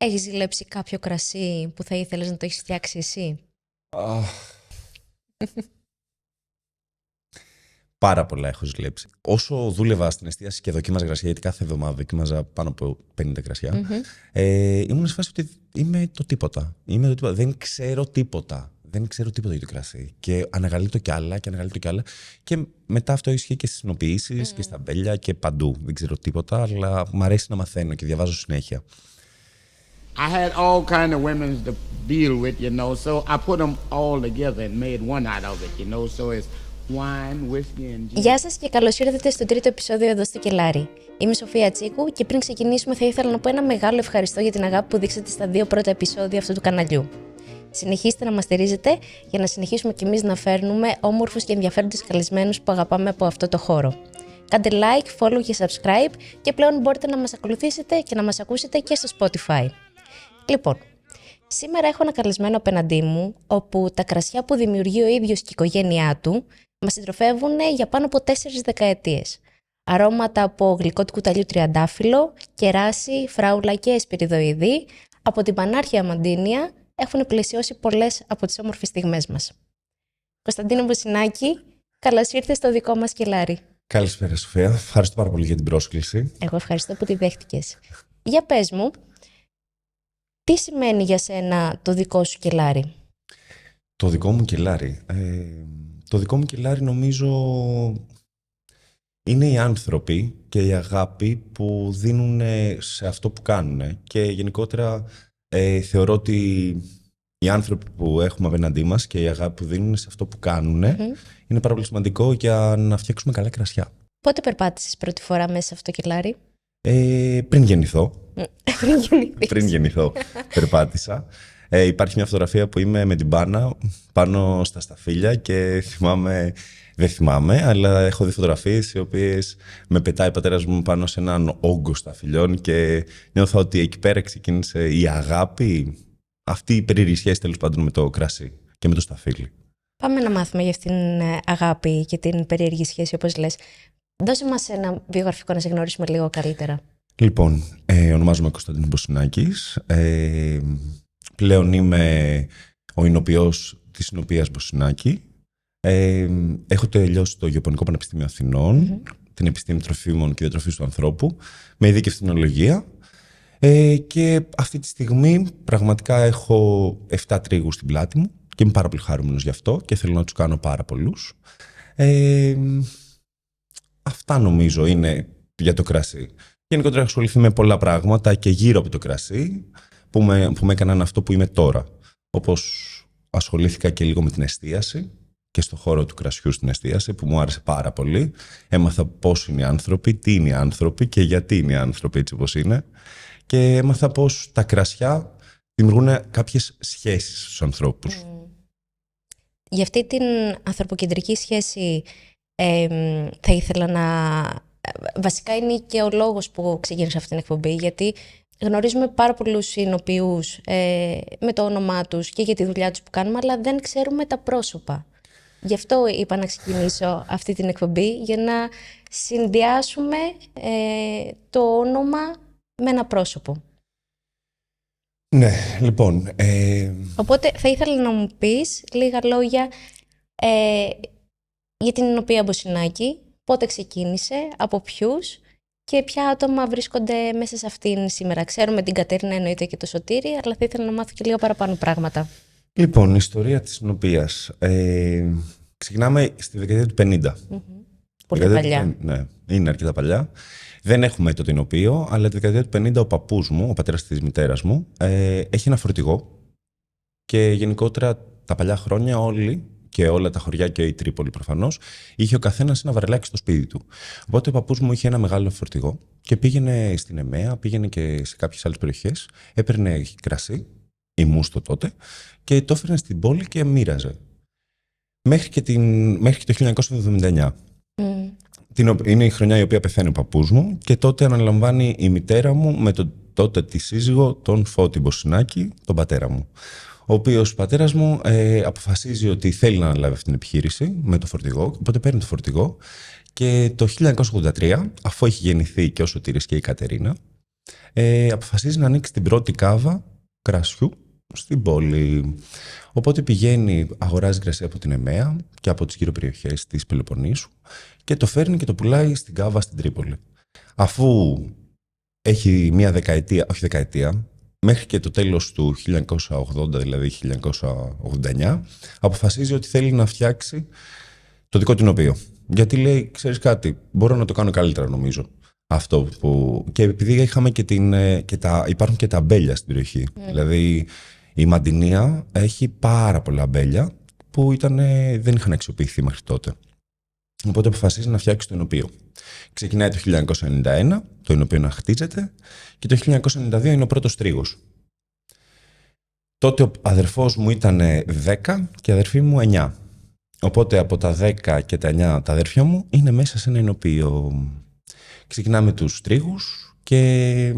Έχεις ζηλέψει κάποιο κρασί που θα ήθελες να το έχεις φτιάξει εσύ? Πάρα πολλά έχω ζηλέψει. Όσο δούλευα στην εστίαση και δοκίμαζα κρασιά, γιατί κάθε εβδομάδα δοκίμαζα πάνω από 50 κρασιά, ήμουν σε φάση ότι είμαι το τίποτα. Δεν ξέρω τίποτα. Δεν ξέρω τίποτα για το κρασί. Και αναγαλύπτω κι άλλα και αναγαλύπτω κι άλλα. Και μετά αυτό ισχύει και στις συνοποιήσεις και στα μπέλια και παντού. Δεν ξέρω τίποτα, αλλά μου αρέσει να μαθαίνω και διαβάζω συνέχεια. I had all kind of women to deal with, so I put them all together and made one out of it, so it's wine, whiskey and gin. Γεια σας και καλώς ήρθατε στο τρίτο επεισόδιο εδώ στο Κελάρι. Είμαι η Σοφία Τσίκου και πριν ξεκινήσουμε θα ήθελα να πω ένα μεγάλο ευχαριστώ για την αγάπη που δείξατε στα 2 πρώτα επεισόδια αυτού του καναλιού. Συνεχίστε να μας στηρίζετε για να συνεχίσουμε κι εμείς να φέρνουμε όμορφους και ενδιαφέροντες καλεσμένους που αγαπάμε από αυτό το χώρο. Κάντε like, follow και subscribe και πλέον μπορείτε να μας ακολουθήσετε και να μας ακούσετε και στο Spotify. Λοιπόν, σήμερα έχω ένα καλεσμένο απέναντί μου, όπου τα κρασιά που δημιουργεί ο ίδιος και η οικογένειά του μας συντροφεύουν για πάνω από 4 δεκαετίες. Αρώματα από γλυκό του κουταλιού τριαντάφυλλο, κεράσι, φράουλα και εσπυριδοειδή, από την πανάρχια Αμαντίνια, έχουν πλαισιώσει πολλές από τις όμορφες στιγμές μας. Κωνσταντίνο Μποσινάκη, καλώς ήρθες στο δικό μας Κελάρι. Καλησπέρα, Σοφία. Ευχαριστώ πάρα πολύ για την πρόσκληση. Εγώ ευχαριστώ που τη δέχτηκες. Για πες μου, τι σημαίνει για σένα το δικό σου κελάρι? Το δικό μου κελάρι. Το δικό μου κελάρι νομίζω είναι οι άνθρωποι και η αγάπη που δίνουν σε αυτό που κάνουν. Και γενικότερα θεωρώ ότι οι άνθρωποι που έχουμε απέναντί μας και η αγάπη που δίνουν σε αυτό που κάνουν είναι πάρα πολύ σημαντικό για να φτιάξουμε καλά κρασιά. Πότε περπάτησες πρώτη φορά μέσα σε αυτό το κελάρι? Πριν γεννηθώ. Πριν γεννηθώ περπάτησα. Υπάρχει μια φωτογραφία που είμαι με την μπάνα πάνω στα σταφύλια και δεν θυμάμαι, αλλά έχω δει φωτογραφίες οι οποίες με πετάει ο πατέρας μου πάνω σε έναν όγκο σταφυλιών και νιώθω ότι εκεί πέρα ξεκίνησε η αγάπη, αυτή η περίεργη σχέση τέλος πάντων με το κρασί και με το σταφύλι. Πάμε να μάθουμε για αυτήν την αγάπη και την περίεργη σχέση, όπως λες. Δώσε μας ένα βιογραφικό να σε γνωρίσουμε λίγο καλύτερα. Λοιπόν, ονομάζομαι Κωνσταντίνο Μποσινάκης. Πλέον είμαι ο εινοποιός της εινοποιίας Μποσινάκη. Έχω τελειώσει το Γεωπονικό Πανεπιστήμιο Αθηνών, την Επιστήμη Τροφίμων και Διατροφής του Ανθρώπου, με ειδίκευση στην ολογία. Και αυτή τη στιγμή πραγματικά έχω 7 τρίγους στην πλάτη μου και είμαι πάρα πολύ χαρούμενος γι' αυτό και θέλω να τους κάνω πάρα πολλούς. Αυτά νομίζω είναι για το κρασί. Γενικότερα έχω ασχοληθεί με πολλά πράγματα και γύρω από το κρασί που με έκαναν αυτό που είμαι τώρα. Όπως ασχολήθηκα και λίγο με την εστίαση και στο χώρο του κρασιού στην εστίαση που μου άρεσε πάρα πολύ. Έμαθα πώς είναι οι άνθρωποι, τι είναι οι άνθρωποι και γιατί είναι οι άνθρωποι έτσι όπως είναι. Και έμαθα πώς τα κρασιά δημιουργούν κάποιες σχέσεις στους ανθρώπους. Για αυτή την ανθρωποκεντρική σχέση θα ήθελα να... Βασικά είναι και ο λόγος που ξεκίνησα αυτή την εκπομπή, γιατί γνωρίζουμε πάρα πολλούς συνοποιούς με το όνομά τους και για τη δουλειά τους που κάνουμε, αλλά δεν ξέρουμε τα πρόσωπα. Γι' αυτό είπα να ξεκινήσω αυτή την εκπομπή, για να συνδυάσουμε το όνομα με ένα πρόσωπο. Ναι, λοιπόν... Οπότε θα ήθελα να μου πεις λίγα λόγια για την εινοποιία Μποσινάκη, πότε ξεκίνησε, από ποιους και ποια άτομα βρίσκονται μέσα σε αυτήν σήμερα. Ξέρουμε την Κατερίνα εννοείται και το Σωτήρη, αλλά θα ήθελα να μάθω και λίγο παραπάνω πράγματα. Λοιπόν, η ιστορία της εινοποιίας. Ξεκινάμε στη δεκαετία του 50. Πολύ παλιά. Ναι, είναι αρκετά παλιά. Δεν έχουμε το εινοποιείο, αλλά τη δεκαετία του 50 ο παππούς μου, ο πατέρας της μητέρας μου, έχει ένα φορτηγό και γενικότερα τα παλιά χρόνια όλοι και όλα τα χωριά και η Τρίπολη προφανώς, είχε ο καθένας ένα βαρελάκι στο σπίτι του. Οπότε ο παππούς μου είχε ένα μεγάλο φορτηγό και πήγαινε στην Εμαία, πήγαινε και σε κάποιες άλλες περιοχές, έπαιρνε κρασί, ή μούστο τότε, και το έφερνε στην πόλη και μοίραζε. Μέχρι και το 1979. Είναι η χρονιά η οποία πεθαίνει ο παππούς μου και τότε αναλαμβάνει η μητέρα μου με τον τότε τη σύζυγο, τον Φώτη Μποσινάκη, τον πατέρα μου. Ο οποίος πατέρας μου αποφασίζει ότι θέλει να αναλάβει αυτή την επιχείρηση με το φορτηγό, οπότε παίρνει το φορτηγό και το 1983, αφού έχει γεννηθεί και ο Σωτήρης και η Κατερίνα, αποφασίζει να ανοίξει την πρώτη κάβα κρασιού στην πόλη. Οπότε πηγαίνει, αγοράζει κρασί από την Εμαία και από τις γύρω περιοχές της Πελοποννήσου και το φέρνει και το πουλάει στην κάβα στην Τρίπολη. Αφού έχει μία δεκαετία, όχι δεκαετία, μέχρι και το τέλος του 1980, δηλαδή 1989, αποφασίζει ότι θέλει να φτιάξει το δικό του εινοποιείο. Γιατί λέει, ξέρεις κάτι, μπορώ να το κάνω καλύτερα νομίζω. Αυτό που... Και επειδή είχαμε υπάρχουν και τα αμπέλια στην περιοχή. Δηλαδή η Μαντινία έχει πάρα πολλά αμπέλια που δεν είχαν αξιοποιηθεί μέχρι τότε. Οπότε αποφασίζει να φτιάξει το εινοποιείο. Ξεκινάει το 1991, το εινοποιείο να χτίζεται, και το 1992 είναι ο πρώτος τρίγος. Τότε ο αδερφός μου ήταν 10 και η αδερφή μου 9. Οπότε από τα 10 και τα 9 τα αδέρφια μου είναι μέσα σε ένα εινοποιείο. Ξεκινάμε τους τρίγους και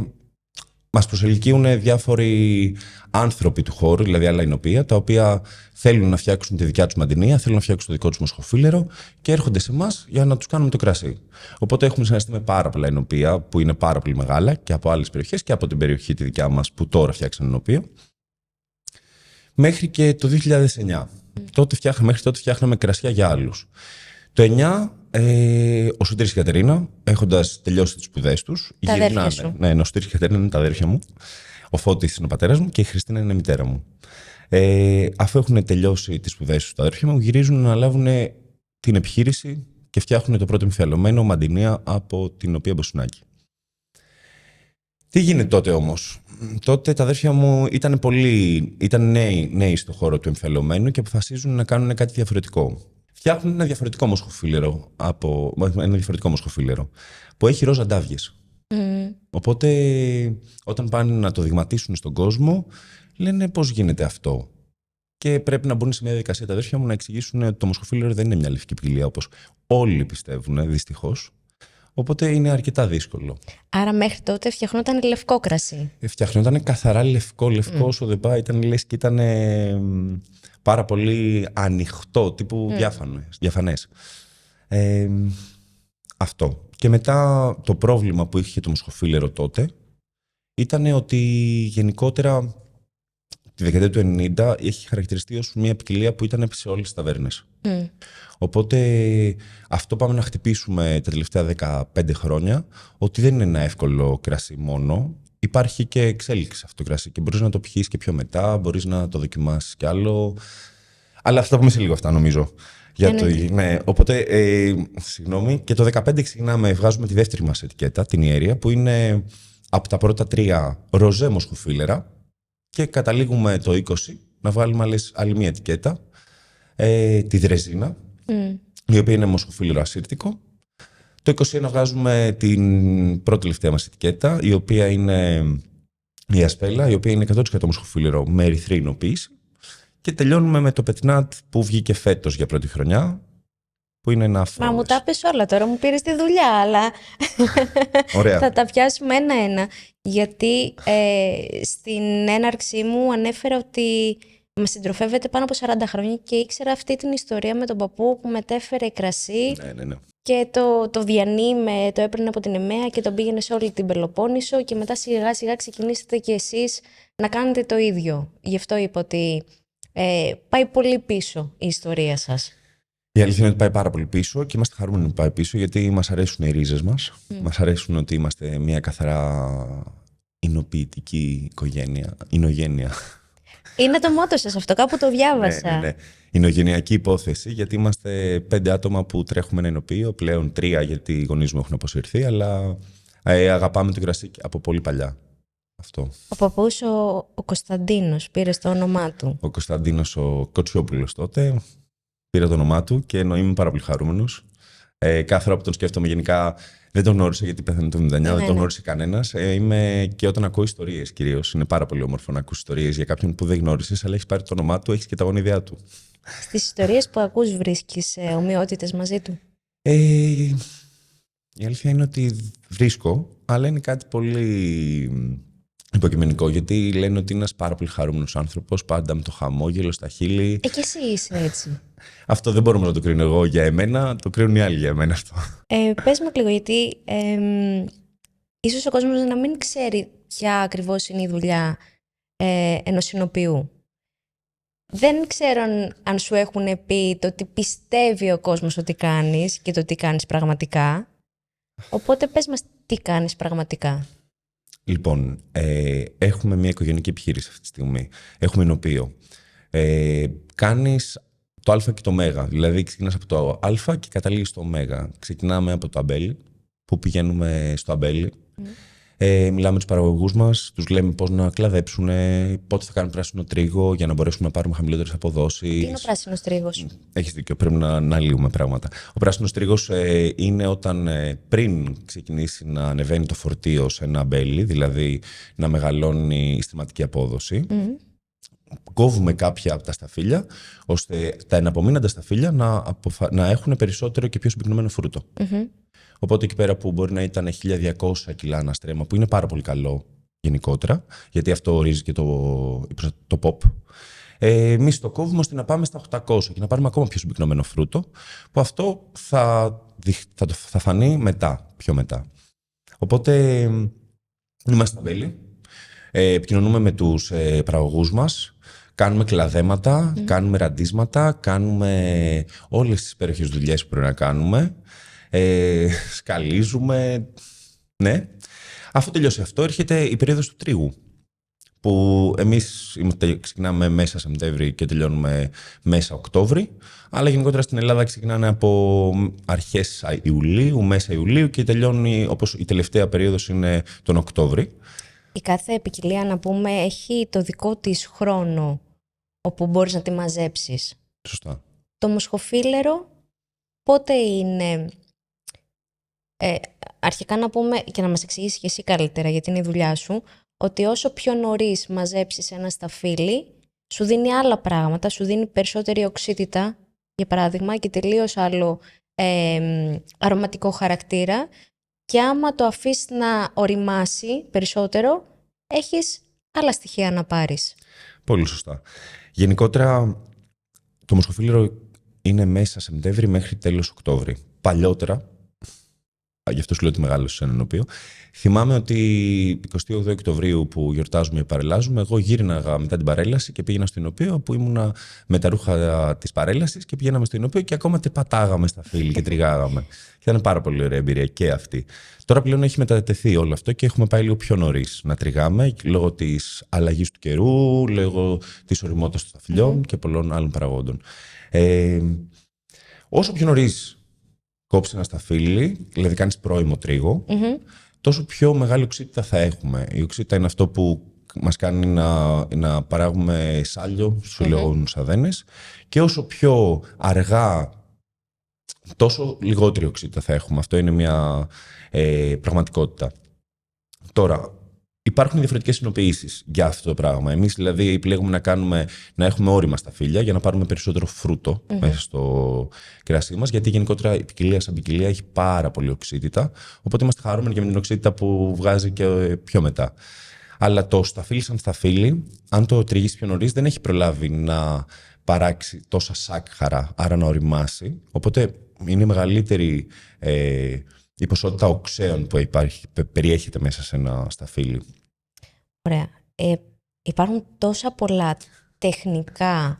μας προσελκύουν διάφοροι άνθρωποι του χώρου, δηλαδή άλλα εινοποιεία, τα οποία θέλουν να φτιάξουν τη δικιά τους μαντινία, θέλουν να φτιάξουν το δικό τους μοσχοφύλαιρο και έρχονται σε εμάς για να τους κάνουμε το κρασί. Οπότε έχουμε συνεργαστεί με πάρα πολλά εινοποιεία που είναι πάρα πολύ μεγάλα και από άλλες περιοχές και από την περιοχή τη δικιά μας που τώρα φτιάξαν εινοποιείο. Μέχρι και το 2009. Μέχρι τότε φτιάχναμε κρασιά για άλλους. Το 2009, ο Σωτήρης και η Κατερίνα, έχοντας τελειώσει τις σπουδές τους, τα αδέρφια σου. Ναι, ο Σωτήρης και η Κατερίνα είναι τα αδέρφια μου. Ο Φώτης είναι ο πατέρας μου και η Χριστίνα είναι η μητέρα μου. Αφού έχουν τελειώσει τις σπουδές τους τα αδέρφια μου, γυρίζουν να λάβουν την επιχείρηση και φτιάχνουν το πρώτο εμφιαλωμένο μαντινία από την οποία Μποσουνάκη. Τι γίνεται τότε όμως? Τότε τα αδέρφια μου ήταν νέοι στο χώρο του εμφιαλωμένου και αποφασίζουν να κάνουν κάτι διαφορετικό. Φτιάχνουν ένα διαφορετικό μοσχοφύλαιρο που έχει ροζ αντάβιες. Οπότε όταν πάνε να το δειγματίσουν στον κόσμο, λένε πώς γίνεται αυτό. Και πρέπει να μπουν σε μια διαδικασία τα αδέρφια μου να εξηγήσουν ότι το μοσχοφύλαιρο δεν είναι μια λευκή ποικιλία όπως όλοι πιστεύουν, δυστυχώς. Οπότε είναι αρκετά δύσκολο. Άρα μέχρι τότε φτιαχνόταν λευκό κρασί. Φτιαχνόταν καθαρά λευκό όσο δεν πάει. Ήταν λες και ήταν πάρα πολύ ανοιχτό, τύπου διαφανές. Αυτό. Και μετά το πρόβλημα που είχε το μοσχοφύλαιρο τότε ήταν ότι γενικότερα τη δεκαετία του 90 έχει χαρακτηριστεί ως μια ποικιλία που ήταν σε όλες τις ταβέρνες. Οπότε αυτό πάμε να χτυπήσουμε τα τελευταία 15 χρόνια, ότι δεν είναι ένα εύκολο κρασί μόνο. Υπάρχει και εξέλιξη αυτό το κρασί και μπορείς να το πιείς και πιο μετά, μπορείς να το δοκιμάσεις κι άλλο. Αλλά αυτά πούμε σε λίγο αυτά νομίζω. Ναι, οπότε, συγγνώμη, και το 2015 ξεκινάμε, βγάζουμε τη δεύτερη μας ετικέτα, την Ιερία, που είναι από τα πρώτα 3 ροζέ μοσχοφύλαιρα και καταλήγουμε το 20 να βάλουμε άλλη μια ετικέτα, τη Δρεζίνα, η οποία είναι μοσχοφύλαιρο ασύρτικο. Το 21 βγάζουμε την πρώτη τελευταία μας ετικέτα, η οποία είναι η Ασπέλα, η οποία είναι 100% μοσχοφύλαιρο με ερυθρή εινοποίηση. Και τελειώνουμε με το Πετνάτ που βγήκε φέτος για πρώτη χρονιά, που είναι ένα φρόες. Μα μου τα πες όλα τώρα, μου πήρες τη δουλειά, αλλά ωραία. Θα τα πιάσουμε ένα-ένα. Γιατί στην έναρξή μου ανέφερα ότι με συντροφεύεται πάνω από 40 χρόνια και ήξερα αυτή την ιστορία με τον παππού που μετέφερε κρασί. Ναι. Και το Διανύη το έπαιρνε από την Εμαία και τον πήγαινε σε όλη την Πελοπόννησο και μετά σιγά σιγά ξεκινήσετε κι εσείς να κάνετε το ίδιο. Γι' αυτό είπα ότι πάει πολύ πίσω η ιστορία σας. Η αλήθεια είναι ότι πάει πάρα πολύ πίσω και είμαστε χαρούμενοι που πάει πίσω, γιατί μας αρέσουν οι ρίζες μας. Μας αρέσουν ότι είμαστε μια καθαρά εινοποιητική εινογένεια. Είναι το μότο σας αυτό, κάπου το διάβασα. Ναι. Εινογενειακή υπόθεση, γιατί είμαστε 5 άτομα που τρέχουμε ένα εινοποιείο, πλέον 3 γιατί οι γονείς μου έχουν αποσυρθεί, αλλά αγαπάμε το κρασί από πολύ παλιά. Αυτό. Ο παππούς ο Κωνσταντίνος πήρε το όνομά του. Ο Κωνσταντίνος ο Κοτσιόπουλος τότε πήρε το όνομά του και είμαι πάρα πολύ χαρούμενος. Κάθε φορά που τον σκέφτομαι, γενικά δεν τον γνώρισα γιατί πέθανε το 1979, δεν τον γνώρισε κανένας. Και όταν ακούω ιστορίες κυρίως, είναι πάρα πολύ όμορφο να ακούς ιστορίες για κάποιον που δεν γνώρισες, αλλά έχεις πάρει το όνομά του, έχεις και τα γονίδια του. Στις ιστορίες που ακούς βρίσκεις ομοιότητες μαζί του? Η αλήθεια είναι ότι βρίσκω, αλλά είναι κάτι πολύ υποκειμενικό, γιατί λένε ότι είναι ένας πάρα πολύ χαρούμενος άνθρωπος, πάντα με το χαμόγελο στα χείλη. Και εσύ είσαι έτσι. Αυτό δεν μπορούμε να το κρίνω εγώ για εμένα, το κρίνουν οι άλλοι για εμένα αυτό. Πες μου λίγο, γιατί ίσως ο κόσμος να μην ξέρει ποια ακριβώς είναι η δουλειά ενός συνοποιού. Δεν ξέρω αν σου έχουν πει το τι πιστεύει ο κόσμος ότι κάνεις και το τι κάνεις πραγματικά. Οπότε πες μας τι κάνεις πραγματικά. Λοιπόν, έχουμε μια οικογενειακή επιχείρηση αυτή τη στιγμή. Έχουμε εινοποιείο. Κάνεις το α και το ω. Δηλαδή ξεκινάς από το α και καταλήγεις στο ω. Ξεκινάμε από το αμπέλι, που πηγαίνουμε στο αμπέλι. Μιλάμε με τους παραγωγούς μας, τους λέμε πώς να κλαδέψουν, πότε θα κάνουν πράσινο τρίγο για να μπορέσουμε να πάρουμε χαμηλότερες αποδόσεις. Τι είναι ο πράσινος τρίγος? Έχεις δίκιο, πρέπει να λύουμε πράγματα. Ο πράσινος τρίγος είναι όταν πριν ξεκινήσει να ανεβαίνει το φορτίο σε ένα αμπέλι, δηλαδή να μεγαλώνει η στιματική απόδοση. Κόβουμε κάποια από τα σταφύλια, ώστε τα εναπομείναντα σταφύλια να έχουν περισσότερο και πιο συμπυκνωμένο φρούτο. Οπότε εκεί πέρα που μπορεί να ήταν 1.200 κιλά ένα στρέμμα, που είναι πάρα πολύ καλό γενικότερα, γιατί αυτό ορίζει και το pop, εμείς το κόβουμε ώστε να πάμε στα 800 και να πάρουμε ακόμα πιο συμπυκνωμένο φρούτο, που αυτό θα φανεί πιο μετά. Οπότε είμαστε στα μπέλη, επικοινωνούμε με τους παραγωγούς μας, κάνουμε κλαδέματα, κάνουμε ραντίσματα, κάνουμε όλες τις υπέροχες δουλειές που πρέπει να κάνουμε. Σκαλίζουμε. Ναι. Αφού τελειώσει αυτό, έρχεται η περίοδος του τρίγου. Που εμείς ξεκινάμε μέσα Σεπτέμβρη και τελειώνουμε μέσα Οκτώβρη. Αλλά γενικότερα στην Ελλάδα ξεκινάνε από αρχές Ιουλίου, μέσα Ιουλίου και τελειώνει, όπως η τελευταία περίοδος είναι τον Οκτώβρη. Η κάθε ποικιλία, να πούμε, έχει το δικό της χρόνο όπου μπορείς να τη μαζέψεις. Σωστά. Το μοσχοφίλερο πότε είναι... αρχικά να πούμε και να μας εξηγήσεις και εσύ καλύτερα, γιατί είναι η δουλειά σου, ότι όσο πιο νωρίς μαζέψεις ένα σταφύλι, σου δίνει άλλα πράγματα, σου δίνει περισσότερη οξύτητα, για παράδειγμα, και τελείως άλλο αρωματικό χαρακτήρα, και άμα το αφήσεις να οριμάσει περισσότερο, έχεις άλλα στοιχεία να πάρεις. Πολύ σωστά. Γενικότερα, το μοσχοφίλερο είναι μέσα Σεπτέμβρη μέχρι τέλος Οκτώβρη. Παλιότερα, γι' αυτό σου λέω ότι μεγάλωσε σε έναν οποίο. Θυμάμαι ότι 28 Οκτωβρίου που γιορτάζουμε ή παρελάζουμε, εγώ γύρναγα μετά την παρέλαση και πήγαινα στο εινοποιείο που ήμουνα με τα ρούχα της παρέλασης και πηγαίναμε στο εινοποιείο και ακόμα πατάγαμε στα φύλλη και τριγάγαμε. Και ήταν πάρα πολύ ωραία εμπειρία και αυτή. Τώρα πλέον έχει μετατεθεί όλο αυτό και έχουμε πάει λίγο πιο νωρίς να τριγάμε λόγω της αλλαγής του καιρού, λόγω της ωριμότητας των σταφυλιών και πολλών άλλων παραγόντων. Όσο πιο νωρίς κόψεις ένα σταφύλι, δηλαδή κάνεις πρώιμο τρίγο, τόσο πιο μεγάλη οξύτητα θα έχουμε. Η οξύτητα είναι αυτό που μας κάνει να παράγουμε σάλιο στους λεγόμενους αδένες, και όσο πιο αργά, τόσο λιγότερη οξύτητα θα έχουμε. Αυτό είναι μια πραγματικότητα. Τώρα, υπάρχουν διαφορετικές συνοποιήσεις για αυτό το πράγμα. Εμείς δηλαδή επιλέγουμε να έχουμε όρημα σταφύλια για να πάρουμε περισσότερο φρούτο μέσα στο κρασί μας, γιατί γενικότερα η ποικιλία σαν ποικιλία έχει πάρα πολύ οξύτητα, οπότε είμαστε χαρούμενοι και με την οξύτητα που βγάζει και πιο μετά. Αλλά το σταφύλι σαν σταφύλι, αν το τριγείς πιο νωρίς, δεν έχει προλάβει να παράξει τόσα σάκχαρα, άρα να οριμάσει, οπότε είναι μεγαλύτερη η ποσότητα οξέων που περιέχεται μέσα σε ένα σταφύλι. Ωραία. Υπάρχουν τόσα πολλά τεχνικά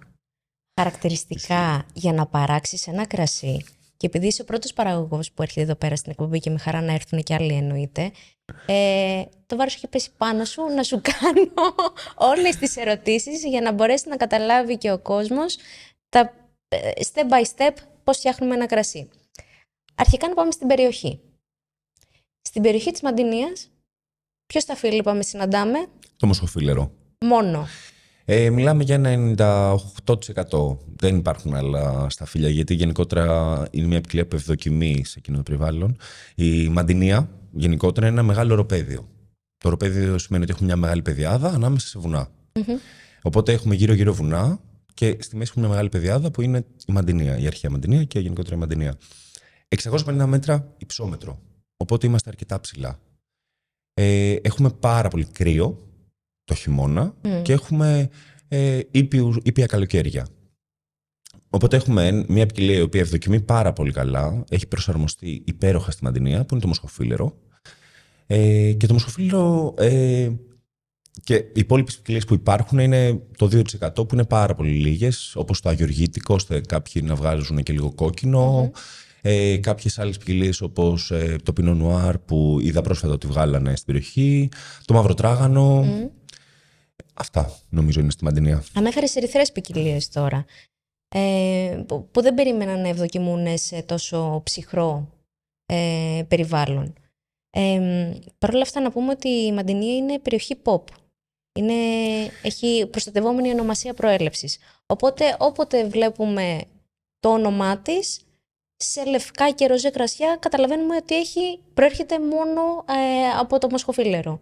χαρακτηριστικά για να παράξεις ένα κρασί, και επειδή είσαι ο πρώτος παραγωγός που έρχεται εδώ πέρα στην εκπομπή και με χαρά να έρθουν και άλλοι εννοείται, το βάρος έχει πέσει πάνω σου να σου κάνω όλες τις ερωτήσεις για να μπορέσει να καταλάβει και ο κόσμος τα step by step πώς φτιάχνουμε ένα κρασί. Αρχικά να πάμε στην περιοχή. Στην περιοχή της Μαντινίας, ποιο σταφύλι είπαμε συναντάμε? Το μοσχοφίλερο. Μόνο. Μιλάμε για ένα 98%. Δεν υπάρχουν άλλα σταφύλια, γιατί γενικότερα είναι μια ποικιλία που ευδοκιμεί σε εκείνο το περιβάλλον. Η Μαντινία γενικότερα είναι ένα μεγάλο οροπέδιο. Το οροπέδιο σημαίνει ότι έχουμε μια μεγάλη πεδιάδα ανάμεσα σε βουνά. Οπότε έχουμε γύρω-γύρω βουνά και στη μέση έχουμε μια μεγάλη πεδιάδα που είναι η Μαντινία, η αρχαία Μαντινία και γενικότερα η Μαντινία. 650 μέτρα υψόμετρο. Οπότε είμαστε αρκετά ψηλά. Έχουμε πάρα πολύ κρύο το χειμώνα και έχουμε ήπια καλοκαίρια. Οπότε έχουμε μια ποικιλία η οποία ευδοκιμεί πάρα πολύ καλά, έχει προσαρμοστεί υπέροχα στη Μαντινία, που είναι το μοσχοφίλερο. Και το μοσχοφύλλο και οι υπόλοιπες ποικιλίες που υπάρχουν είναι το 2% που είναι πάρα πολύ λίγες, όπως το αγιοργήτικο, ώστε κάποιοι να βγάζουν και λίγο κόκκινο. Κάποιες άλλες ποικιλίες όπως το Pinot Noir που είδα πρόσφατα ότι βγάλανε στην περιοχή, το μαύρο τράγανο. Αυτά νομίζω είναι στη Μαντινία. Ανέφερες ερυθρές ποικιλίες τώρα, που δεν περίμεναν να ευδοκιμούν σε τόσο ψυχρό περιβάλλον. Παρ' όλα αυτά να πούμε ότι η Μαντινία είναι περιοχή pop. Έχει προστατευόμενη ονομασία προέλευσης. Οπότε όποτε βλέπουμε το όνομά της, σε λευκά και ροζέ κρασιά καταλαβαίνουμε ότι προέρχεται μόνο από το μοσχοφύλλερο.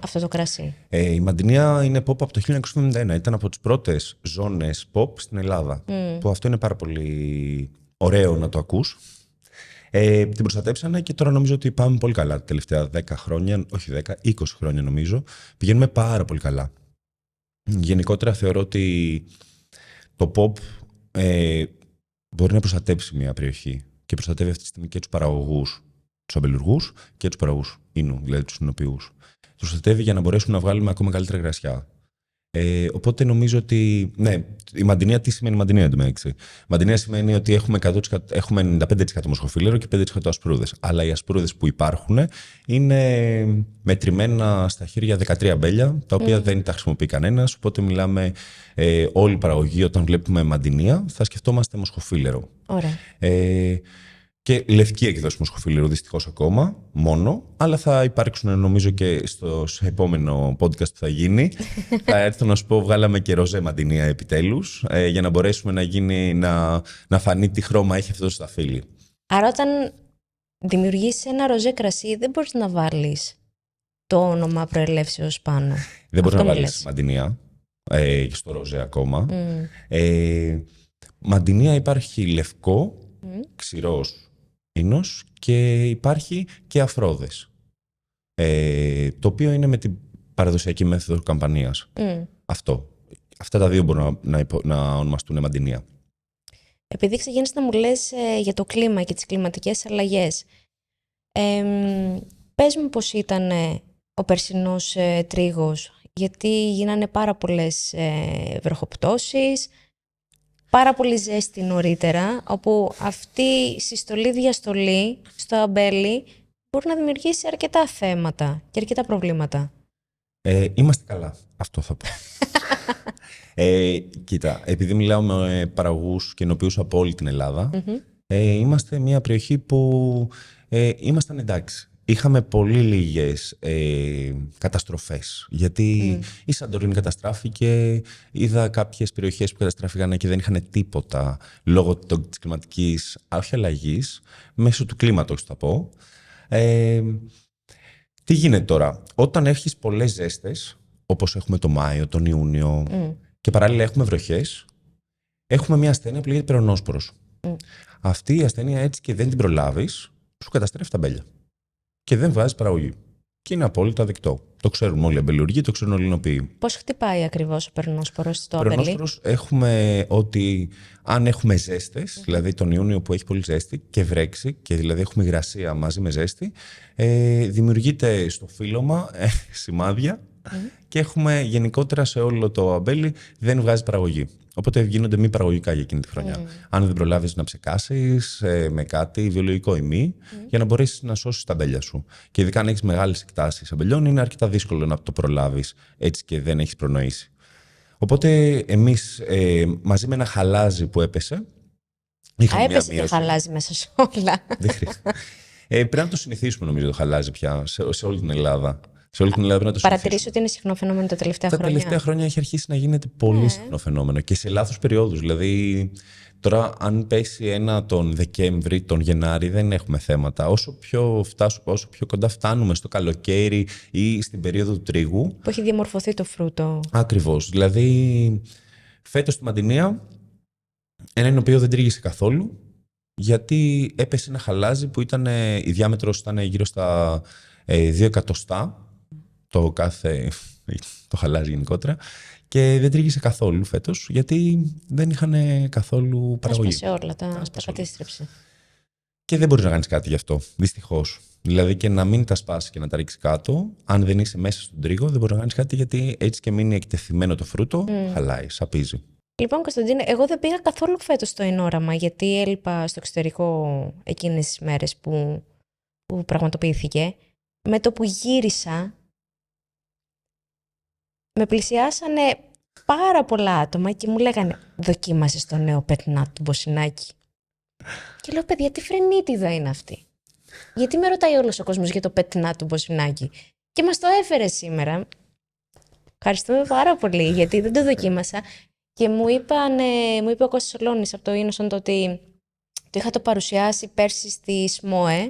Αυτό το κρασί. Η Μαντινία είναι pop από το 1971. Ήταν από τις πρώτες ζώνες pop στην Ελλάδα. Που αυτό είναι πάρα πολύ ωραίο να το ακούς. Την προστατέψανε και τώρα νομίζω ότι πάμε πολύ καλά τα τελευταία 10 χρόνια, όχι 10, 20 χρόνια νομίζω. Πηγαίνουμε πάρα πολύ καλά. Γενικότερα θεωρώ ότι το pop μπορεί να προστατέψει μια περιοχή και προστατεύει αυτή τη στιγμή και τους παραγωγούς, τους αμπελουργούς και τους παραγωγούς ίνου, δηλαδή τους ινοποιούς. Τους προστατεύει για να μπορέσουν να βγάλουμε ακόμα καλύτερα κρασιά. Οπότε νομίζω ότι. Ναι, η Μαντινία, τι σημαίνει Μαντινία εντωμεταξύ. Η Μαντινία σημαίνει ότι έχουμε 95% μοσχοφύλλερο και 5% ασπρούδες. Αλλά οι ασπρούδες που υπάρχουν είναι μετρημένα στα χέρια 13 αμπέλια, τα οποία δεν τα χρησιμοποιεί κανένας. Οπότε μιλάμε όλη η παραγωγή, όταν βλέπουμε Μαντινία, θα σκεφτόμαστε μοσχοφύλλερο. Ωραία. Και λευκή εκδόση μοσχοφύλλερου δυστυχώς ακόμα, μόνο, αλλά θα υπάρξουν νομίζω και στο επόμενο podcast που θα γίνει. Θα έρθω να σου πω, βγάλαμε και ροζέ Μαντινία επιτέλους, για να μπορέσουμε να φανεί τι χρώμα έχει αυτό το σταφύλι. Άρα όταν δημιουργείς ένα ροζέ κρασί, δεν μπορείς να βάλεις το όνομα προελεύσεως πάνω. Δεν μπορείς να βάλεις Μαντινία στο ροζέ ακόμα. Μαντινία υπάρχει λευκό, ξηρός ίνος και υπάρχει και αφρόδες. Το οποίο είναι με την παραδοσιακή μέθοδο καμπανίας. Αυτά τα δύο μπορούν να ονομαστούν Μαντινία. Επειδή ξεκίνησες να μου λες για το κλίμα και τις κλιματικές αλλαγές, πες μου πώς ήταν ο περσινός τρίγος, γιατί γίνανε πάρα πολλές βροχοπτώσεις, πάρα πολύ ζέστη νωρίτερα, όπου αυτή η συστολή-διαστολή στο αμπέλι μπορεί να δημιουργήσει αρκετά θέματα και αρκετά προβλήματα. Είμαστε καλά, αυτό θα πω. Κοίτα, επειδή μιλάω με παραγωγούς και εινοποιούς από όλη την Ελλάδα, είμαστε μια περιοχή που ήμασταν εντάξει. Είχαμε πολύ λίγες καταστροφές, γιατί η Σαντορίνη καταστράφηκε, είδα κάποιες περιοχές που καταστράφηκαν και δεν είχαν τίποτα λόγω της κλιματικής, όχι αλλαγής, μέσω του κλίματος θα πω. Τι γίνεται τώρα, όταν έχεις πολλές ζέστες, όπως έχουμε το Μάιο, τον Ιούνιο και παράλληλα έχουμε βροχές, έχουμε μια ασθένεια που λέγεται περονόσπορος. Αυτή η ασθένεια έτσι και δεν την προλάβεις, σου καταστρέφει τα αμπέλια. Και δεν βάζει παραγωγή. Και είναι απόλυτα δεκτό. Το ξέρουν όλοι οι αμπελουργοί, το ξέρουν όλοι οι ινοποιοί. Πώς χτυπάει ακριβώς ο περονόσπορος στο αμπέλι? Ο περονόσπορος έχουμε ότι αν έχουμε ζέστες, δηλαδή τον Ιούνιο που έχει πολύ ζέστη και βρέξει, και δηλαδή έχουμε υγρασία μαζί με ζέστη, δημιουργείται στο φύλλωμα σημάδια και έχουμε γενικότερα σε όλο το αμπέλι δεν βγάζει παραγωγή. Οπότε γίνονται μη παραγωγικά για εκείνη τη χρονιά. Αν δεν προλάβεις να ψεκάσεις με κάτι βιολογικό ή μη, για να μπορέσεις να σώσεις τα αμπέλια σου. Και ειδικά αν έχεις μεγάλες εκτάσεις αμπελιών, είναι αρκετά δύσκολο να το προλάβεις έτσι και δεν έχεις προνοήσει. Οπότε εμείς μαζί με ένα χαλάζι που έπεσε. Έπεσε και χαλάζι μέσα σε όλα. Δεν χρειάζεται. Πρέπει να το συνηθίσουμε νομίζω το χαλάζι πια σε όλη την Ελλάδα. Σε όλη την Ελλάδα να το παρατηρήσω ότι είναι συχνό φαινόμενο τα τελευταία χρόνια. Τα τελευταία χρόνια έχει αρχίσει να γίνεται πολύ συχνό φαινόμενο και σε λάθος περιόδους. Δηλαδή, τώρα, αν πέσει τον Δεκέμβρη, τον Γενάρη, δεν έχουμε θέματα. Όσο πιο κοντά φτάνουμε στο καλοκαίρι ή στην περίοδο του τρίγου. Που έχει διαμορφωθεί το φρούτο. Ακριβώς. Δηλαδή, φέτος στη Μαντινία, ένα ινοποιείο δεν τρίγησε καθόλου, γιατί έπεσε ένα χαλάζι που η διάμετρος ήταν γύρω στα 2 εκατοστά. Το χαλάζι γενικότερα, και δεν τρίγησε καθόλου φέτος, γιατί δεν είχαν καθόλου παραγωγή. Άσπασε όλα, τα κατέστρεψε. Και δεν μπορείς να κάνεις κάτι γι' αυτό, δυστυχώς. Δηλαδή και να μην τα σπάσει και να τα ρίξει κάτω, αν δεν είσαι μέσα στον τρίγο, δεν μπορείς να κάνεις κάτι, γιατί έτσι και μείνει εκτεθειμένο το φρούτο, χαλάει, σαπίζει. Λοιπόν, Κωνσταντίνε, εγώ δεν πήγα καθόλου φέτος στο Ενόραμα, γιατί έλειπα στο εξωτερικό εκείνες τις μέρες που πραγματοποιήθηκε. Με το που γύρισα, με πλησιάσανε πάρα πολλά άτομα και μου λέγανε «Δοκίμασες το νέο πετνάτ του Μποσινάκη». Και λέω «Παιδιά, τι φρενίτιδα είναι αυτή? Γιατί με ρωτάει όλος ο κόσμος για το πετνάτ του Μποσινάκη και μας το έφερε σήμερα». Ευχαριστούμε πάρα πολύ, γιατί δεν το δοκίμασα. Και μου είπε ο Κώστας Σολώνης από το Innocent ότι το είχα το παρουσιάσει πέρσι στη ΣΜΟΕ.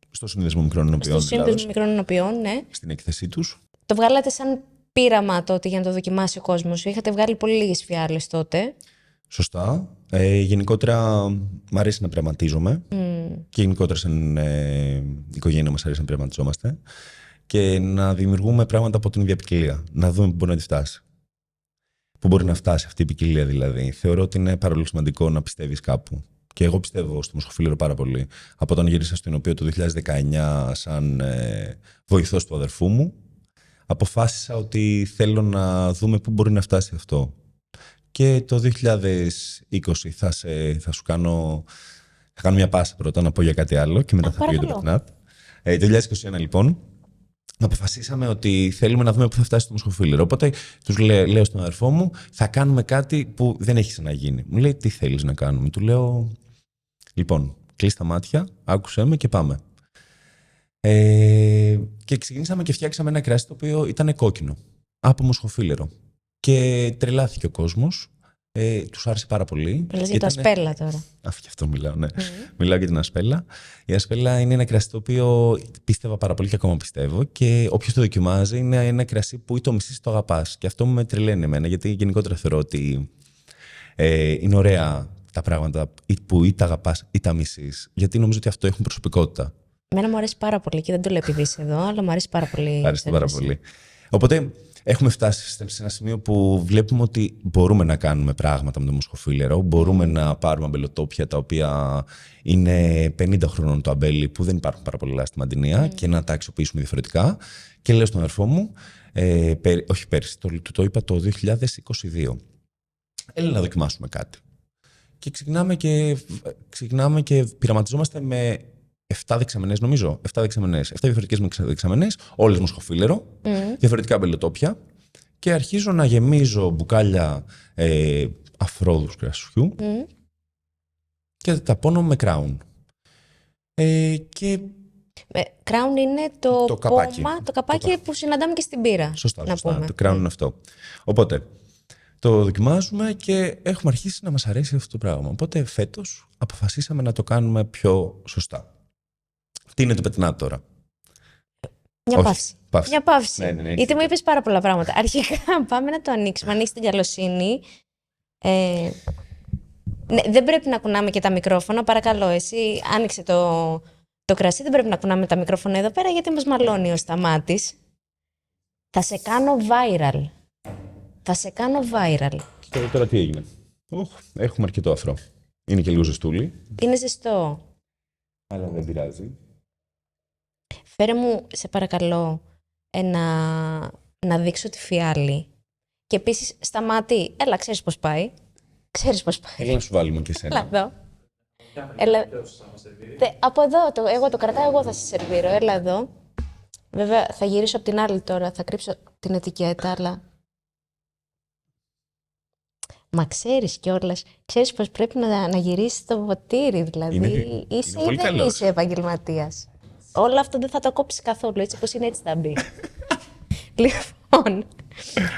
Στο Σύνδεσμο Μικρών Ενοποιών. Στο Σύνδεσμο Μικρών Ενοποιών, ναι. Στην έκθεσή τους. Το βγάλατε σαν πείραμα τότε για να το δοκιμάσει ο κόσμος. Είχατε βγάλει πολύ λίγες φιάλες τότε. Σωστά. Γενικότερα μ' αρέσει να πειραματίζομαι. Και γενικότερα σαν οικογένεια μας αρέσει να πειραματιζόμαστε. Και να δημιουργούμε πράγματα από την ίδια ποικιλία. Να δούμε πού μπορεί να τη φτάσει. Πού μπορεί να φτάσει αυτή η ποικιλία, δηλαδή. Θεωρώ ότι είναι πάρα πολύ σημαντικό να πιστεύεις κάπου. Και εγώ πιστεύω στο Μοσχοφίλερο πάρα πολύ. Από όταν γύρισα στο Ινωπείο το 2019, σαν βοηθός του αδερφού μου, αποφάσισα ότι θέλω να δούμε πού μπορεί να φτάσει αυτό. Και το 2020 θα κάνω μια πάσα πρώτα να πω για κάτι άλλο και μετά θα πω για το Πετνάτ. Το 2021 λοιπόν. Αποφασίσαμε ότι θέλουμε να δούμε πού θα φτάσει το Μοσχοφίλερο. Οπότε τους λέω στον αδερφό μου, θα κάνουμε κάτι που δεν έχει ξαναγίνει. Μου λέει, τι θέλεις να κάνουμε? Του λέω, λοιπόν, κλείς τα μάτια, άκουσέ με και πάμε. Και ξεκινήσαμε και φτιάξαμε ένα κρασί το οποίο ήταν κόκκινο, από Μοσχοφίλερο. Και τρελάθηκε ο κόσμος. Τους άρεσε πάρα πολύ. Μιλάς για το Ασπέλα τώρα. Γι' αυτό μιλάω, ναι. Μιλάω για την Ασπέλα. Η Ασπέλα είναι ένα κρασί το οποίο πίστευα πάρα πολύ και ακόμα πιστεύω. Και όποιος το δοκιμάζει είναι ένα κρασί που ή το μισείς ή το αγαπάς. Και αυτό με τρελαίνει εμένα, γιατί γενικότερα θεωρώ ότι είναι ωραία τα πράγματα που ή τα αγαπάς ή τα μισείς. Γιατί νομίζω ότι αυτό έχουν προσωπικότητα. Εμένα μου αρέσει πάρα πολύ και δεν το λέω επειδή είσαι εδώ, αλλά μου αρέσει πάρα πολύ. Ευχαριστώ πάρα πολύ. Οπότε έχουμε φτάσει σε ένα σημείο που βλέπουμε ότι μπορούμε να κάνουμε πράγματα με το Μοσχοφίλερο. Μπορούμε να πάρουμε αμπελοτόπια τα οποία είναι 50 χρονών το αμπέλι, που δεν υπάρχουν πάρα πολλά στη Μαντινία, και να τα αξιοποιήσουμε διαφορετικά. Και λέω στον αδερφό μου, όχι πέρσι, το είπα το 2022. Έλα να δοκιμάσουμε κάτι. Και ξεκινάμε και πειραματιζόμαστε με 7 δεξαμενές, νομίζω. 7 διαφορετικές δεξαμενές, όλες Μοσχοφίλερο, διαφορετικά αμπελοτόπια. Και αρχίζω να γεμίζω μπουκάλια αφρόδους κρασιού και τα ταπώνω με Crown. Crown είναι το καπάκι. Το καπάκι που συναντάμε και στην πύρα. Σωστά. Το Crown είναι αυτό. Οπότε, το δοκιμάζουμε και έχουμε αρχίσει να μας αρέσει αυτό το πράγμα. Οπότε, φέτος αποφασίσαμε να το κάνουμε πιο σωστά. Τι είναι το Πετνάτ τώρα? Μια παύση. Μια παύση. Ναι. Γιατί μου είπες πάρα πολλά πράγματα. Αρχικά πάμε να το ανοίξουμε. Ανοίξει την καλοσύνη. Ναι, δεν πρέπει να κουνάμε και τα μικρόφωνα. Παρακαλώ, εσύ άνοιξε το κρασί. Δεν πρέπει να κουνάμε τα μικρόφωνα εδώ πέρα, γιατί μας μαλώνει ο Σταμάτης. Θα σε κάνω viral. Και τώρα τι έγινε? Έχουμε αρκετό αφρό. Είναι και λίγο ζεστούλη. Είναι ζεστό. Αλλά δεν πειράζει. Φέρε μου, σε παρακαλώ, να δείξω τη φιάλη. Και επίσης, Σταμάτη, έλα, ξέρεις πώς πάει. Έλα να σου βάλουμε και εσένα. Έλα εδώ. Από εδώ, εγώ το κρατάω, εγώ θα σε σερβίρω. Έλα εδώ. Βέβαια, θα γυρίσω από την άλλη τώρα, θα κρύψω την ετικέτα, αλλά... Μα ξέρεις κιόλας, ξέρεις πως πρέπει να γυρίσεις το ποτήρι, δηλαδή. Είσαι ή δεν είσαι επαγγελματίας? Όλο αυτό δεν θα το κόψεις καθόλου, έτσι πως είναι, έτσι θα μπει.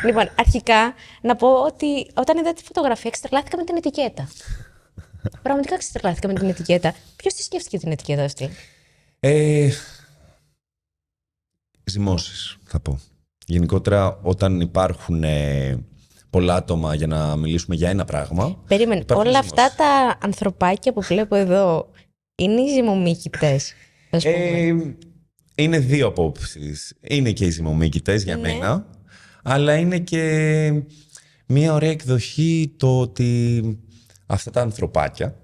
Λοιπόν, αρχικά να πω ότι όταν είδα τη φωτογραφία ξετρελάθηκα με την ετικέτα. Πραγματικά ξετρελάθηκα με την ετικέτα. Ποιος τη σκέφτηκε την ετικέτα αυτή? Ζυμώσεις, θα πω. Γενικότερα, όταν υπάρχουν πολλά άτομα για να μιλήσουμε για ένα πράγμα... Περίμενε, όλα αυτά τα ανθρωπάκια που βλέπω εδώ είναι οι ζυμομύκητες? Είναι δύο απόψεις. Είναι και οι ζυμομύκητες για μένα, αλλά είναι και μια ωραία εκδοχή το ότι αυτά τα ανθρωπάκια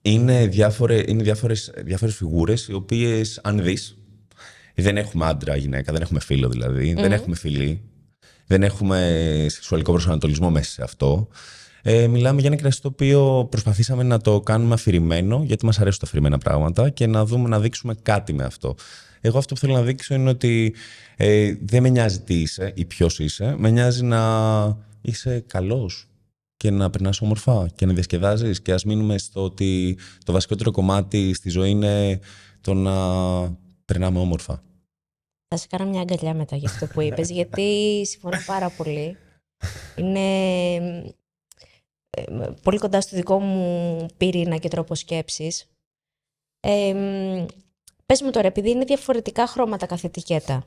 Είναι διάφορες φιγούρες οι οποίες, αν δεις, δεν έχουμε άντρα, γυναίκα, δεν έχουμε φίλο δηλαδή, δεν έχουμε φιλή, δεν έχουμε σεξουαλικό προσανατολισμό μέσα σε αυτό. Μιλάμε για ένα κρασί το οποίο προσπαθήσαμε να το κάνουμε αφηρημένο, γιατί μας αρέσουν τα αφηρημένα πράγματα και να δείξουμε κάτι με αυτό. Εγώ αυτό που θέλω να δείξω είναι ότι δεν με νοιάζει τι είσαι ή ποιος είσαι, με νοιάζει να είσαι καλός και να περνάς όμορφα και να διασκεδάζεις, και ας μείνουμε στο ότι το βασικότερο κομμάτι στη ζωή είναι το να περνάμε όμορφα. Θα σε κάνω μια αγκαλιά μετά για αυτό που είπες, γιατί συμφωνώ πάρα πολύ. Είναι πολύ κοντά στο δικό μου πυρήνα και τρόπο σκέψης. Πες μου τώρα, επειδή είναι διαφορετικά χρώματα κάθε ετικέτα.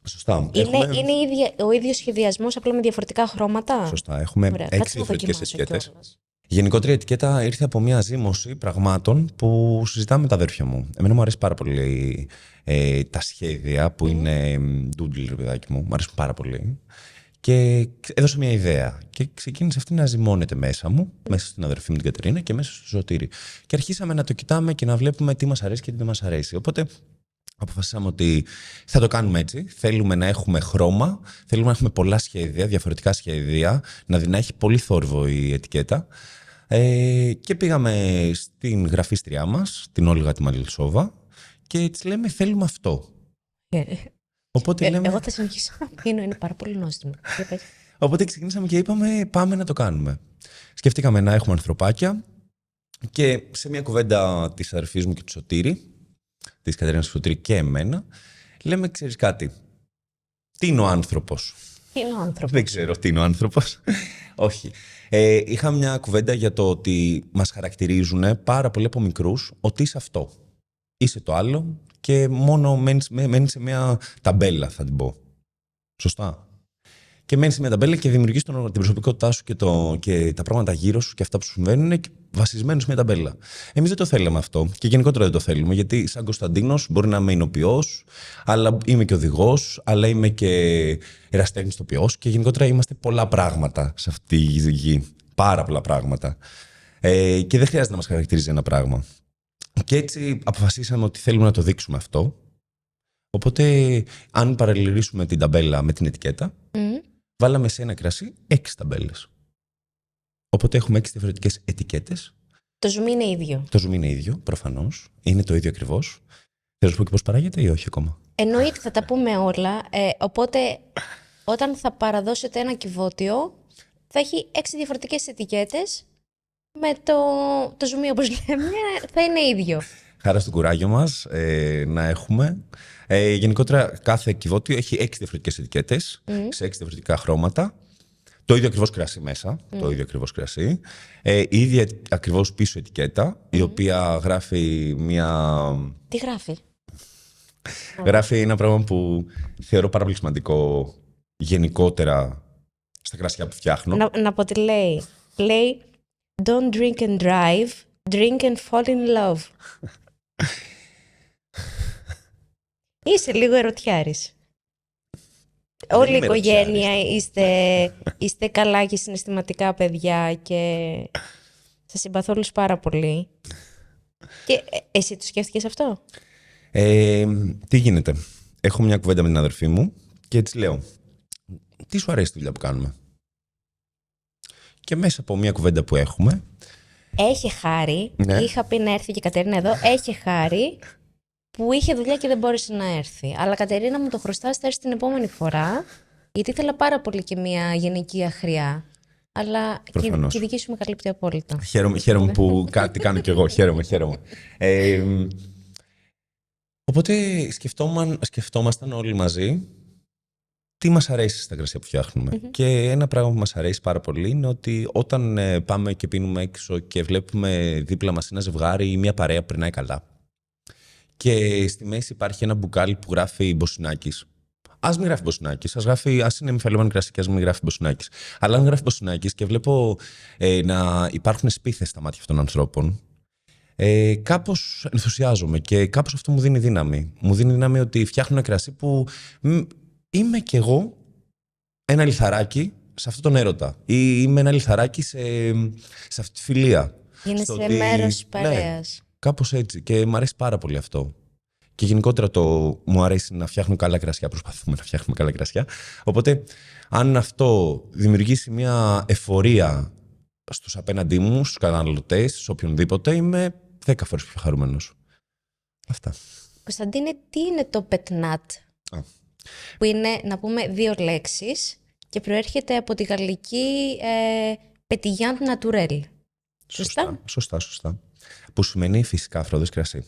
Σωστά. Είναι ο ίδιος σχεδιασμός, απλά με διαφορετικά χρώματα. Σωστά. Έχουμε 6 διαφορετικές ετικέτες. Γενικότερα η ετικέτα ήρθε από μια ζύμωση πραγμάτων που συζητάμε με τα αδέρφια μου. Εμένα μου αρέσει πάρα πολύ τα σχέδια που είναι doodle, παιδάκι μου. Μου αρέσουν πάρα πολύ. Και έδωσα μια ιδέα και ξεκίνησε αυτή να ζυμώνεται μέσα μου, μέσα στην αδερφή μου την Κατερίνα και μέσα στο Σωτήρι. Και αρχίσαμε να το κοιτάμε και να βλέπουμε τι μας αρέσει και τι δεν μας αρέσει. Οπότε αποφασίσαμε ότι θα το κάνουμε έτσι. Θέλουμε να έχουμε χρώμα, θέλουμε να έχουμε πολλά σχέδια, διαφορετικά σχέδια, να έχει πολύ θόρυβο η ετικέτα. Και πήγαμε στην γραφίστριά μας, την Όλγα τη Μαλισσόβα, και της λέμε θέλουμε αυτό. Οπότε λέμε... Εγώ θα συνεχίσω να πίνω, είναι πάρα πολύ νόστιμο. Οπότε ξεκινήσαμε και είπαμε πάμε να το κάνουμε. Σκεφτήκαμε να έχουμε ανθρωπάκια και σε μια κουβέντα της αδερφής μου και του Σωτήρη, της Κατερίνας του Σωτήρη και εμένα, λέμε ξέρεις κάτι, τι είναι ο άνθρωπος? Τι είναι ο άνθρωπος? Δεν ξέρω τι είναι ο άνθρωπος. Όχι. Είχα μια κουβέντα για το ότι μας χαρακτηρίζουν πάρα πολύ από μικρούς ότι είσαι αυτό. Είσαι το άλλο και μόνο μένεις σε μια ταμπέλα, θα την πω. Σωστά. Και μένεις σε μια ταμπέλα και δημιουργείς την προσωπικότητά σου και τα πράγματα γύρω σου και αυτά που σου συμβαίνουν βασισμένους σε μια ταμπέλα. Εμείς δεν το θέλαμε αυτό και γενικότερα δεν το θέλουμε, γιατί σαν Κωνσταντίνος μπορεί να είμαι ηνοποιός, αλλά είμαι και οδηγός, αλλά είμαι και ερασιτέχνης τοπιός και γενικότερα είμαστε πολλά πράγματα σε αυτή τη γη. Πάρα πολλά πράγματα. Και δεν χρειάζεται να μας χαρακτηρίζει ένα πράγμα. Και έτσι αποφασίσαμε ότι θέλουμε να το δείξουμε αυτό. Οπότε, αν παραλληλήσουμε την ταμπέλα με την ετικέτα, βάλαμε σε ένα κρασί 6 ταμπέλες. Οπότε έχουμε 6 διαφορετικές ετικέτες. Το ζουμί είναι ίδιο. Το ζουμί είναι ίδιο, προφανώς. Είναι το ίδιο ακριβώς. Θέλω να σου πω και πώς παράγεται ή όχι ακόμα? Εννοείται, θα τα πούμε όλα. Οπότε, όταν θα παραδώσετε ένα κυβότιο, θα έχει 6 διαφορετικές ετικέτες. Με το ζουμί, όπως λέμε, θα είναι ίδιο. Χάρη στο κουράγιο μας να έχουμε. Γενικότερα, κάθε κυβότιο έχει 6 διαφορετικές ετικέτες, σε 6 διαφορετικά χρώματα. Το ίδιο ακριβώς κρασί μέσα. Το ίδιο ακριβώς κρασί. Η ίδια ακριβώς πίσω ετικέτα, η οποία γράφει μια... Τι γράφει? Γράφει ένα πράγμα που θεωρώ πάρα πολύ σημαντικό γενικότερα στα κρασιά που φτιάχνω. Να πω τι λέει. Λέει don't drink and drive, drink and fall in love. Είσαι λίγο ερωτιάρης. Όλη η οικογένεια είστε καλά και συναισθηματικά παιδιά και σας συμπαθώ όλους πάρα πολύ. Και εσύ το σκέφτηκες αυτό? Τι γίνεται? Έχω μια κουβέντα με την αδερφή μου και έτσι λέω, τι σου αρέσει τη δουλειά που κάνουμε? Και μέσα από μια κουβέντα που έχουμε... Έχει χάρη, είχα πει να έρθει και η Κατερίνα εδώ, έχει χάρη που είχε δουλειά και δεν μπόρεσε να έρθει. Αλλά Κατερίνα μου το χρωστάς, θα έρθει την επόμενη φορά, γιατί ήθελα πάρα πολύ και μια γενική χρειά. Αλλά και η δική σου με καλύπτει απόλυτα. Χαίρομαι που κάτι κάνω κι εγώ, χαίρομαι. Οπότε σκεφτόμασταν όλοι μαζί τι μας αρέσει στα κρασιά που φτιάχνουμε. Και ένα πράγμα που μας αρέσει πάρα πολύ είναι ότι όταν πάμε και πίνουμε έξω και βλέπουμε δίπλα μας ένα ζευγάρι ή μια παρέα που περνάει καλά, και στη μέση υπάρχει ένα μπουκάλι που γράφει Μποσινάκης. Ας μην γράφει Μποσινάκης, ας είναι εμφαλαιωμένο κρασί και ας μην γράφει Μποσινάκης. Αλλά αν γράφει Μποσινάκης και βλέπω να υπάρχουν σπίθες στα μάτια αυτών των ανθρώπων, κάπως ενθουσιάζομαι και κάπως αυτό μου δίνει δύναμη. Μου δίνει δύναμη ότι φτιάχνω ένα κρασί που είμαι κι εγώ ένα λιθαράκι σε αυτόν τον έρωτα. Ή είμαι ένα λιθαράκι σε αυτή τη φιλία. Γίνεσαι στο ότι- μέρος της ναι, παρέας. κάπως έτσι. Και μου αρέσει πάρα πολύ αυτό. Και γενικότερα μου αρέσει να φτιάχνω καλά κρασιά. Προσπαθούμε να φτιάχνουμε καλά κρασιά. Οπότε, αν αυτό δημιουργήσει μια εφορία στους απέναντί μου, στους καταναλωτές, σε οποιονδήποτε, είμαι 10 φορές πιο χαρούμενος. Αυτά. Κωνσταντίνε, τι είναι το πετνάτ? Που είναι, να πούμε, 2 λέξεις και προέρχεται από τη γαλλική Pétillant naturel. Σωστά. Που σημαίνει φυσικά αφρόδες κρασί.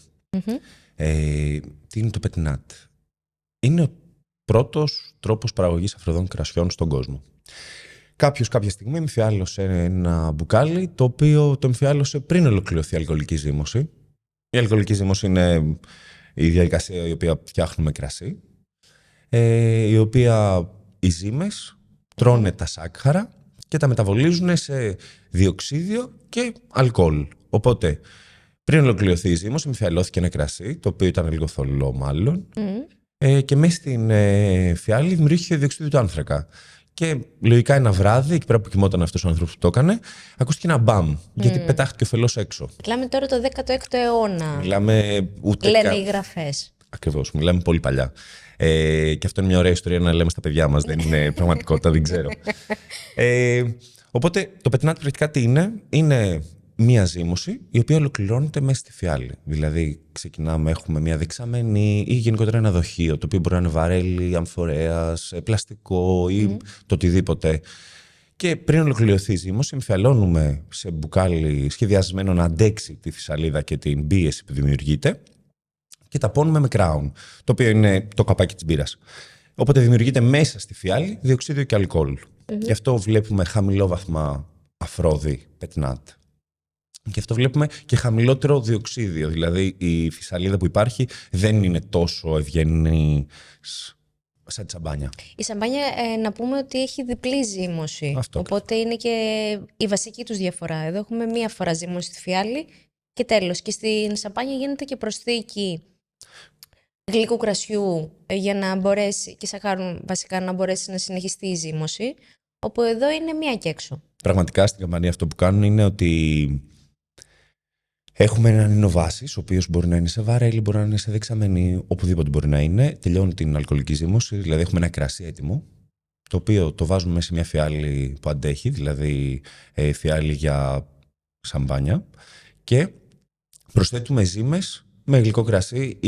Τι είναι το πετνάτ? Είναι ο πρώτος τρόπος παραγωγής αφροδών κρασιών στον κόσμο. Κάποιος κάποια στιγμή εμφιάλωσε ένα μπουκάλι, το οποίο το εμφιάλωσε πριν ολοκληρωθεί η αλκοολική ζύμωση. Η αλκοολική ζύμωση είναι η διαδικασία η οποία φτιάχνουμε κρασί, η οποία οι ζύμες τρώνε τα σάκχαρα και τα μεταβολίζουν σε διοξίδιο και αλκοόλ. Οπότε, πριν ολοκληρωθεί η ζύμωση, εμφιαλώθηκε ένα κρασί, το οποίο ήταν λίγο θολό μάλλον, και μέσα στην φιάλη δημιουργήθηκε διοξίδιο του άνθρακα. Και λογικά ένα βράδυ, εκεί πέρα που κοιμόταν αυτός ο άνθρωπος που το έκανε, ακούστηκε ένα μπαμ, γιατί πετάχτηκε ο φελός έξω. Μιλάμε τώρα το 16ο αιώνα. Μιλάμε λένε οι γραφές. Ακριβώς, μιλάμε πολύ παλιά. Και αυτό είναι μια ωραία ιστορία να λέμε στα παιδιά μας, δεν είναι πραγματικότητα, δεν ξέρω. Οπότε το πετνάτ πρακτικά τι είναι? Είναι μία ζύμωση η οποία ολοκληρώνεται μέσα στη φιάλη. Δηλαδή ξεκινάμε, έχουμε μία δεξαμενή ή γενικότερα ένα δοχείο, το οποίο μπορεί να είναι βαρέλι, αμφορέας, πλαστικό ή το οτιδήποτε. Και πριν ολοκληρωθεί η ζύμωση, εμφιαλώνουμε σε μπουκάλι σχεδιασμένο να αντέξει τη φυσαλίδα και την πίεση που δημιουργείται και ταπώνουμε με Crown, το οποίο είναι το καπάκι της μπύρας. Οπότε δημιουργείται μέσα στη φιάλη διοξίδιο και αλκοόλ. Γι' αυτό βλέπουμε χαμηλόβαθμα αφρόδι πετνάτ. Γι' αυτό βλέπουμε και χαμηλότερο διοξίδιο. Δηλαδή η φυσαλίδα που υπάρχει δεν είναι τόσο ευγενή σαν τη σαμπάνια. Η σαμπάνια, να πούμε ότι έχει διπλή ζύμωση. Οπότε είναι και η βασική τους διαφορά. Εδώ έχουμε μία φορά ζύμωση στη φιάλη και τέλος. Και στην σαμπάνια γίνεται και προσθήκη γλυκού κρασιού για να μπορέσει, και σακάρου βασικά, να μπορέσει να συνεχιστεί η ζύμωση. Όπου εδώ είναι μία και έξω. Πραγματικά στην καμπανία αυτό που κάνουν είναι ότι έχουμε έναν ινοβάσις, ο οποίος μπορεί να είναι σε βαρέλι, μπορεί να είναι σε δεξαμενή, οπουδήποτε μπορεί να είναι. Τελειώνει την αλκοολική ζύμωση, δηλαδή έχουμε ένα κρασί έτοιμο, το οποίο το βάζουμε μέσα σε μια φιάλη που αντέχει, δηλαδή φιάλη για σαμπάνια, και προσθέτουμε ζύμες με γλυκό κρασί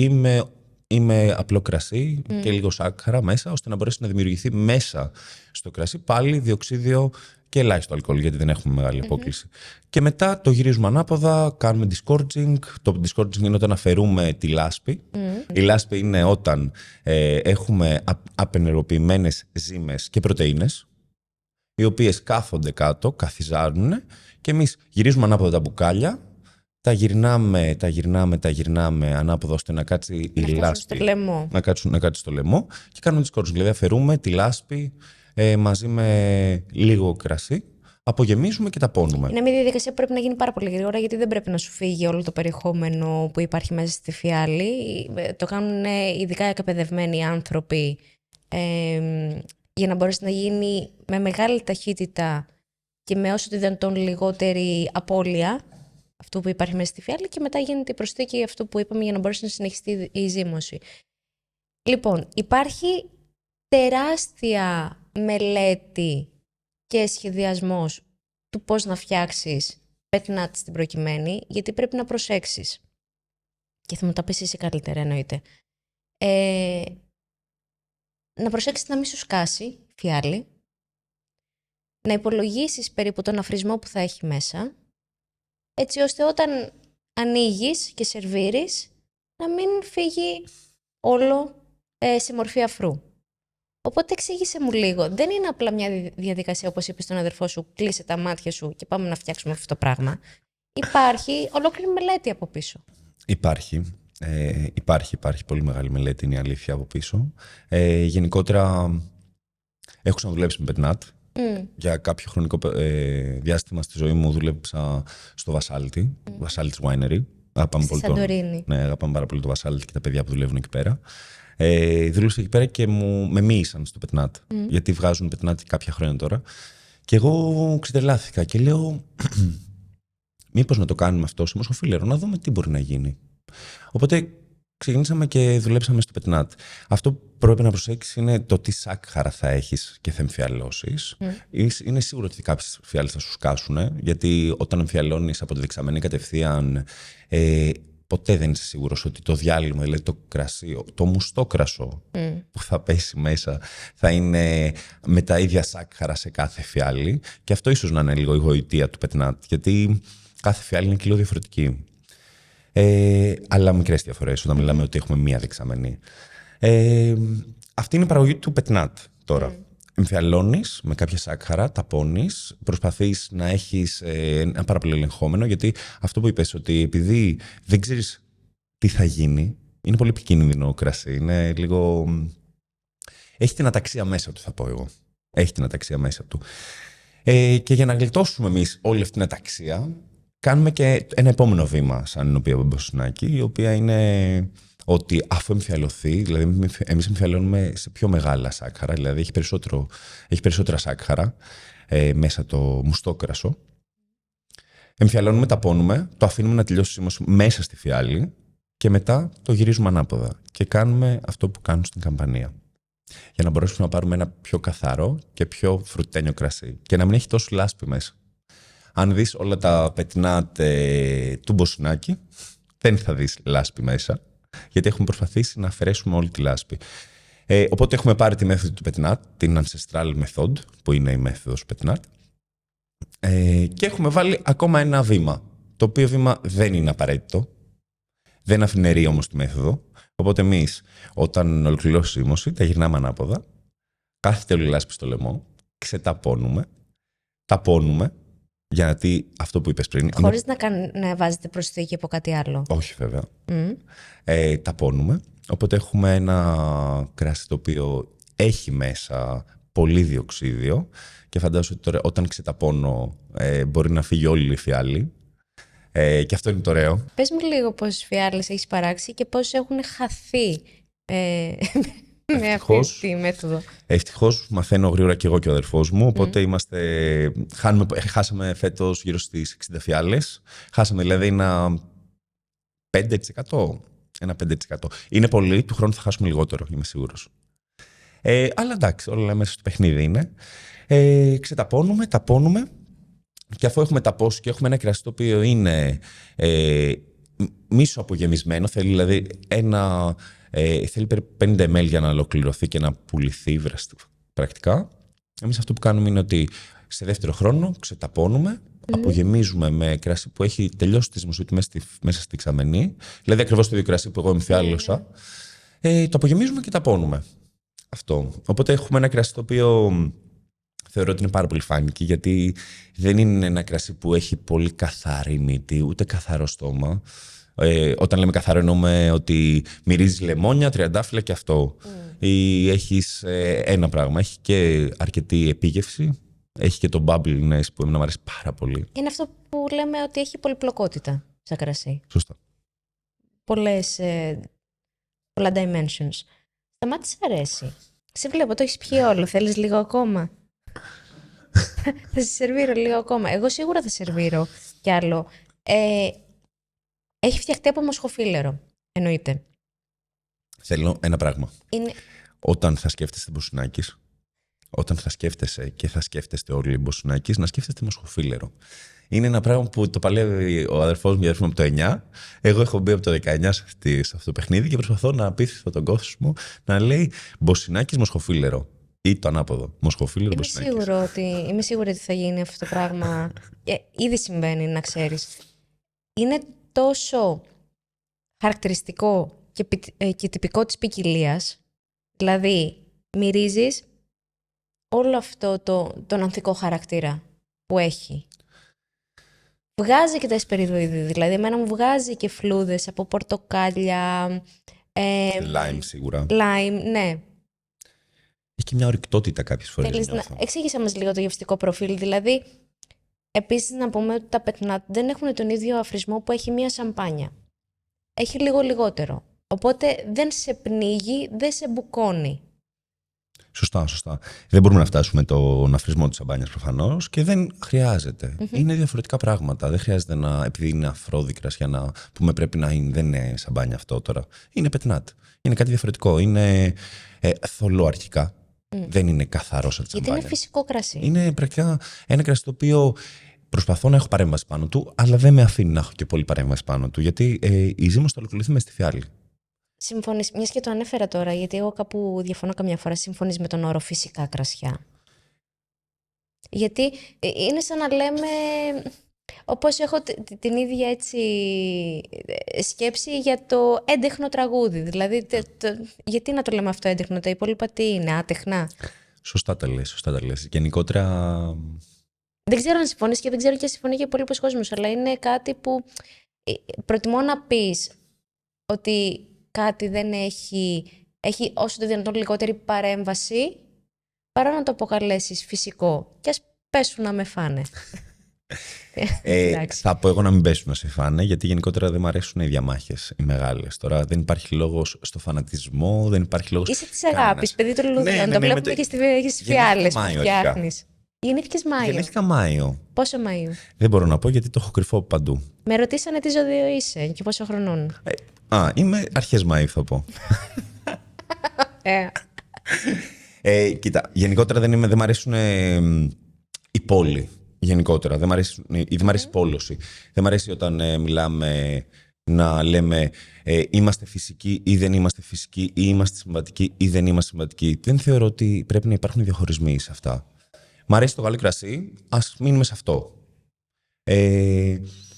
ή με απλό κρασί και λίγο σάκχαρα μέσα, ώστε να μπορέσει να δημιουργηθεί μέσα στο κρασί πάλι διοξίδιο και ελάχιστο αλκοόλ, γιατί δεν έχουμε μεγάλη απόκληση. Και μετά το γυρίζουμε ανάποδα, κάνουμε disgorging. Το disgorging είναι όταν αφαιρούμε τη λάσπη. Η λάσπη είναι όταν έχουμε απενεργοποιημένες ζύμες και πρωτεΐνες, οι οποίες κάθονται κάτω, καθιζάρουν, και εμείς γυρίζουμε ανάποδα τα μπουκάλια, τα γυρνάμε ανάποδα, ώστε να κάτσει η λάσπη. Να κάτσει στο λαιμό, και κάνουμε disgorging. Δηλαδή αφαιρούμε τη λάσπη μαζί με λίγο κρασί, απογεμίζουμε και ταπώνουμε. Είναι μια διαδικασία που πρέπει να γίνει πάρα πολύ γρήγορα, γιατί δεν πρέπει να σου φύγει όλο το περιεχόμενο που υπάρχει μέσα στη φιάλη. Το κάνουν ειδικά εκπαιδευμένοι άνθρωποι για να μπορέσει να γίνει με μεγάλη ταχύτητα και με όσο το δυνατόν λιγότερη απώλεια αυτού που υπάρχει μέσα στη φιάλη, και μετά γίνεται η προσθήκη αυτού που είπαμε για να μπορέσει να συνεχιστεί η ζύμωση. Λοιπόν, υπάρχει τεράστια μελέτη και σχεδιασμός του πώς να φτιάξεις πετνάτ στην προκειμένη, γιατί πρέπει να προσέξεις. Και θα μου τα πεις εσύ καλύτερα, εννοείται. Να προσέξεις να μην σου σκάσει φιάλη, να υπολογίσεις περίπου τον αφρισμό που θα έχει μέσα, έτσι ώστε όταν ανοίγεις και σερβίρεις να μην φύγει όλο σε μορφή αφρού. Οπότε εξήγησε μου λίγο. Δεν είναι απλά μια διαδικασία, όπως είπε στον αδερφό σου, κλείσε τα μάτια σου και πάμε να φτιάξουμε αυτό το πράγμα. Υπάρχει ολόκληρη μελέτη από πίσω. Υπάρχει πολύ μεγάλη μελέτη, είναι η αλήθεια, από πίσω. Γενικότερα, έχω ξαναδουλέψει με πετνάτ. Για κάποιο χρονικό διάστημα στη ζωή μου δούλεψα στο Βασάλτη, Βασάλτης Winery. Στη Σαντορίνη. Ναι, αγαπάμε πάρα πολύ το Βασάλτη και τα παιδιά που δουλεύουν εκεί πέρα. Δούλεψα εκεί πέρα και με μοίησαν στο πετνάτ, γιατί βγάζουν πετνάτ κάποια χρόνια τώρα. Και εγώ ξετρελάθηκα και λέω, μήπως να το κάνουμε αυτό σε μοσχοφύλλερο, να δούμε τι μπορεί να γίνει. Οπότε ξεκινήσαμε και δουλέψαμε στο πετνάτ. Αυτό που πρέπει να προσέξεις είναι το τι σάκχαρα θα έχεις και θα εμφιαλώσεις. Είναι σίγουρο ότι κάποιες φιάλες θα σου σκάσουν, γιατί όταν εμφιαλώνεις από τη δεξαμενή κατευθείαν, ποτέ δεν είσαι σίγουρος ότι το διάλειμμα, δηλαδή το κρασί, το μουστό κρασό που θα πέσει μέσα θα είναι με τα ίδια σάκχαρα σε κάθε φιάλη. Και αυτό ίσως να είναι λίγο η γοητεία του πετνάτ, γιατί κάθε φιάλη είναι κιλό διαφορετική. Αλλά μικρές διαφορές όταν μιλάμε ότι έχουμε μία δεξαμενή. Αυτή είναι η παραγωγή του πετνάτ τώρα. Εμφιαλώνεις με κάποια σάκχαρα, ταπώνεις, προσπαθείς να έχεις ένα πάρα πολύ ελεγχόμενο, γιατί αυτό που είπες, ότι επειδή δεν ξέρεις τι θα γίνει, είναι πολύ επικίνδυνο κρασί. Είναι λίγο... Έχει την αταξία μέσα του, θα πω εγώ. Έχει την αταξία μέσα του. Και για να γλιτώσουμε εμείς όλη αυτή την αταξία, κάνουμε και ένα επόμενο βήμα σαν Εινοπία Μπαμποσουνάκη, η οποία είναι ότι αφού εμφιαλωθεί, δηλαδή εμείς εμφιαλώνουμε σε πιο μεγάλα σάκχαρα, δηλαδή έχει περισσότερα σάκχαρα μέσα το μουστό κρασό. Εμφιαλώνουμε, ταπώνουμε, το αφήνουμε να τελειώσει μέσα στη φιάλη και μετά το γυρίζουμε ανάποδα και κάνουμε αυτό που κάνουν στην καμπανία. Για να μπορέσουμε να πάρουμε ένα πιο καθαρό και πιο φρουτένιο κρασί και να μην έχει τόσο λάσπη μέσα. Αν δεις όλα τα πετνάτ του Μποσουνάκη, δεν θα δεις λάσπη μέσα, γιατί έχουμε προσπαθήσει να αφαιρέσουμε όλη τη λάσπη. Οπότε έχουμε πάρει τη μέθοδο του πετνάτ, την Ancestral Method, που είναι η μέθοδος πετνάτ, και έχουμε βάλει ακόμα ένα βήμα, το οποίο βήμα δεν είναι απαραίτητο, δεν αφηνερεί όμως τη μέθοδο. Οπότε εμείς, όταν ολοκληρώσει η ζύμωση, τα γυρνάμε ανάποδα, κάθεται όλη η λάσπη στο λαιμό, ξεταπώνουμε, ταπώνουμε, γιατί αυτό που είπες πριν... Χωρίς να βάζετε προσθήκη από κάτι άλλο. Όχι βέβαια. Ταπώνουμε, οπότε έχουμε ένα κράσι το οποίο έχει μέσα πολύ διοξίδιο και φαντάζομαι ότι τώρα, όταν ξεταπώνω μπορεί να φύγει όλη η φιάλη. Και αυτό είναι το ωραίο. Πες μου λίγο πόσες φιάλες έχεις παράξει και πόσες έχουν χαθεί με αυτή τη μέθοδο. Ευτυχώς μαθαίνω γρήγορα και εγώ και ο αδερφός μου, οπότε χάσαμε φέτος γύρω στις 60 φιάλες. Χάσαμε δηλαδή ένα 5%. Ένα 5%. Είναι πολύ, του χρόνου θα χάσουμε λιγότερο, είμαι σίγουρος. Αλλά εντάξει, όλα μέσα στο παιχνίδι είναι. Ξεταπώνουμε, ταπώνουμε. Και αφού έχουμε ταπώσει και έχουμε ένα κρασί το οποίο είναι μίσο απογεμισμένο, θέλει δηλαδή θέλει περίπου 50 ml για να ολοκληρωθεί και να πουληθεί πρακτικά. Εμείς αυτό που κάνουμε είναι ότι σε δεύτερο χρόνο ξεταπώνουμε, απογεμίζουμε με κρασί που έχει τελειώσει τη ζυμωσή του μέσα στη δεξαμενή, δηλαδή ακριβώς το ίδιο κρασί που εγώ εμφιάλωσα, το απογεμίζουμε και ταπώνουμε. Αυτό. Οπότε έχουμε ένα κρασί το οποίο θεωρώ ότι είναι πάρα πολύ φάνικη, γιατί δεν είναι ένα κρασί που έχει πολύ καθαρή μύτη, ούτε καθαρό στόμα. Όταν λέμε καθαρό εννοούμε ότι μυρίζει λεμόνια, τριαντάφυλλα και αυτό. Ή έχεις ένα πράγμα, έχει και αρκετή επίγευση, έχει και το bubbliness που εμένα μου αρέσει πάρα πολύ. Είναι αυτό που λέμε ότι έχει πολυπλοκότητα σαν κρασί. Σωστά. Πολλά dimensions. Σταμάτη, σ' αρέσει. Σε βλέπω, το έχεις πιει όλο, θέλεις λίγο ακόμα? Θα σε σερβίρω λίγο ακόμα. Εγώ σίγουρα θα σερβίρω κι άλλο. Έχει φτιαχτεί από μοσχοφύλλερο, εννοείται. Θέλω ένα πράγμα. Όταν θα σκέφτεστε Μποσουνάκης, όταν θα σκέφτεσαι και θα σκέφτεστε όλοι οι Μποσουνάκης, να σκέφτεστε μοσχοφύλλερο. Είναι ένα πράγμα που το παλεύει ο αδερφός μου, από το 9. Εγώ έχω μπει από το 19 σε αυτό το παιχνίδι και προσπαθώ να πείσω τον κόσμο να λέει Μποσουνάκης μοσχοφύλλερο. Ή το ανάποδο. Μοσχοφύλλερο Μποσουνάκης. Είμαι σίγουρη ότι θα γίνει αυτό το πράγμα. Ήδη συμβαίνει, να ξέρεις. Είναι τόσο χαρακτηριστικό και τυπικό της ποικιλίας. Δηλαδή, μυρίζεις όλο αυτό τον ανθικό χαρακτήρα που έχει. Βγάζει και τα εσπεριδοειδή, δηλαδή εμένα μου βγάζει και φλούδες από πορτοκάλια. Lime σίγουρα. Lime, ναι. Έχει και μια ορυκτότητα κάποιες φορές. Εξήγησα μας λίγο το γευστικό προφίλ, δηλαδή επίσης να πούμε ότι τα πετνάτ δεν έχουν τον ίδιο αφρισμό που έχει μια σαμπάνια. Έχει λίγο λιγότερο. Οπότε δεν σε πνίγει, δεν σε μπουκώνει. Σωστά, σωστά. Δεν μπορούμε να φτάσουμε τον αφρισμό της σαμπάνιας προφανώς και δεν χρειάζεται. Είναι διαφορετικά πράγματα. Δεν χρειάζεται επειδή είναι αφρόδη κρασιά να πούμε πρέπει να είναι. Δεν είναι σαμπάνια αυτό τώρα. Είναι πετνάτ. Είναι κάτι διαφορετικό. Είναι θολό αρχικά. Δεν είναι καθαρό σαν τη σαμπάνια. Γιατί είναι φυσικό κρασί. Είναι πρακτικά ένα κρασί το οποίο προσπαθώ να έχω παρέμβαση πάνω του, αλλά δεν με αφήνει να έχω και πολύ παρέμβαση πάνω του. Γιατί η ζύμωση θα ολοκληρωθεί μες στη φιάλη. Συμφωνείς, μιας και το ανέφερα τώρα, γιατί εγώ κάπου διαφωνώ καμιά φορά, συμφωνείς με τον όρο φυσικά κρασιά? Γιατί είναι σαν να λέμε, όπως έχω την ίδια έτσι σκέψη για το έντεχνο τραγούδι. Δηλαδή, γιατί να το λέμε αυτό έντεχνο, τα υπόλοιπα τι είναι, άτεχνα? Σωστά τα λες. Γενικότερα... Δεν ξέρω αν συμφωνείς και δεν ξέρω και αν συμφωνεί και ο υπόλοιπος κόσμος, αλλά είναι κάτι που προτιμώ να πεις ότι κάτι δεν έχει όσο το δυνατόν λιγότερη παρέμβαση, παρά να το αποκαλέσεις φυσικό. Και ας πέσουν να με φάνε. Θα πω εγώ να μην πέσουν να σε φάνε, γιατί γενικότερα δεν μου αρέσουν οι διαμάχες οι μεγάλες. Τώρα δεν υπάρχει λόγος στο φανατισμό, δεν υπάρχει λόγος... Είσαι της αγάπης, παιδί του λουλουδιών. Το βλέπουμε και στις φιάλες που φτιάχνεις. Γεννήθηκες Μάιο. Γεννήθηκα Μάιο. Πόσο Μαΐου? Δεν μπορώ να πω γιατί το έχω κρυφό από παντού. Με ρωτήσανε τι ζώδιο είσαι και πόσο χρονών. Είμαι αρχές Μαΐου θα πω. Κοίτα, γενικότερα δεν μ' αρέσουν οι πόλοι. Γενικότερα, δεν μ' αρέσει η πόλωση. Δεν μ' αρέσει όταν μιλάμε να λέμε είμαστε φυσικοί ή δεν είμαστε φυσικοί, ή είμαστε συμβατικοί ή δεν είμαστε συμβατικοί. Δεν θεωρώ ότι πρέπει να υπάρχουν διαχωρισμοί σε αυτά. Μ' αρέσει το γαλλικό κρασί, ας μείνουμε σε αυτό.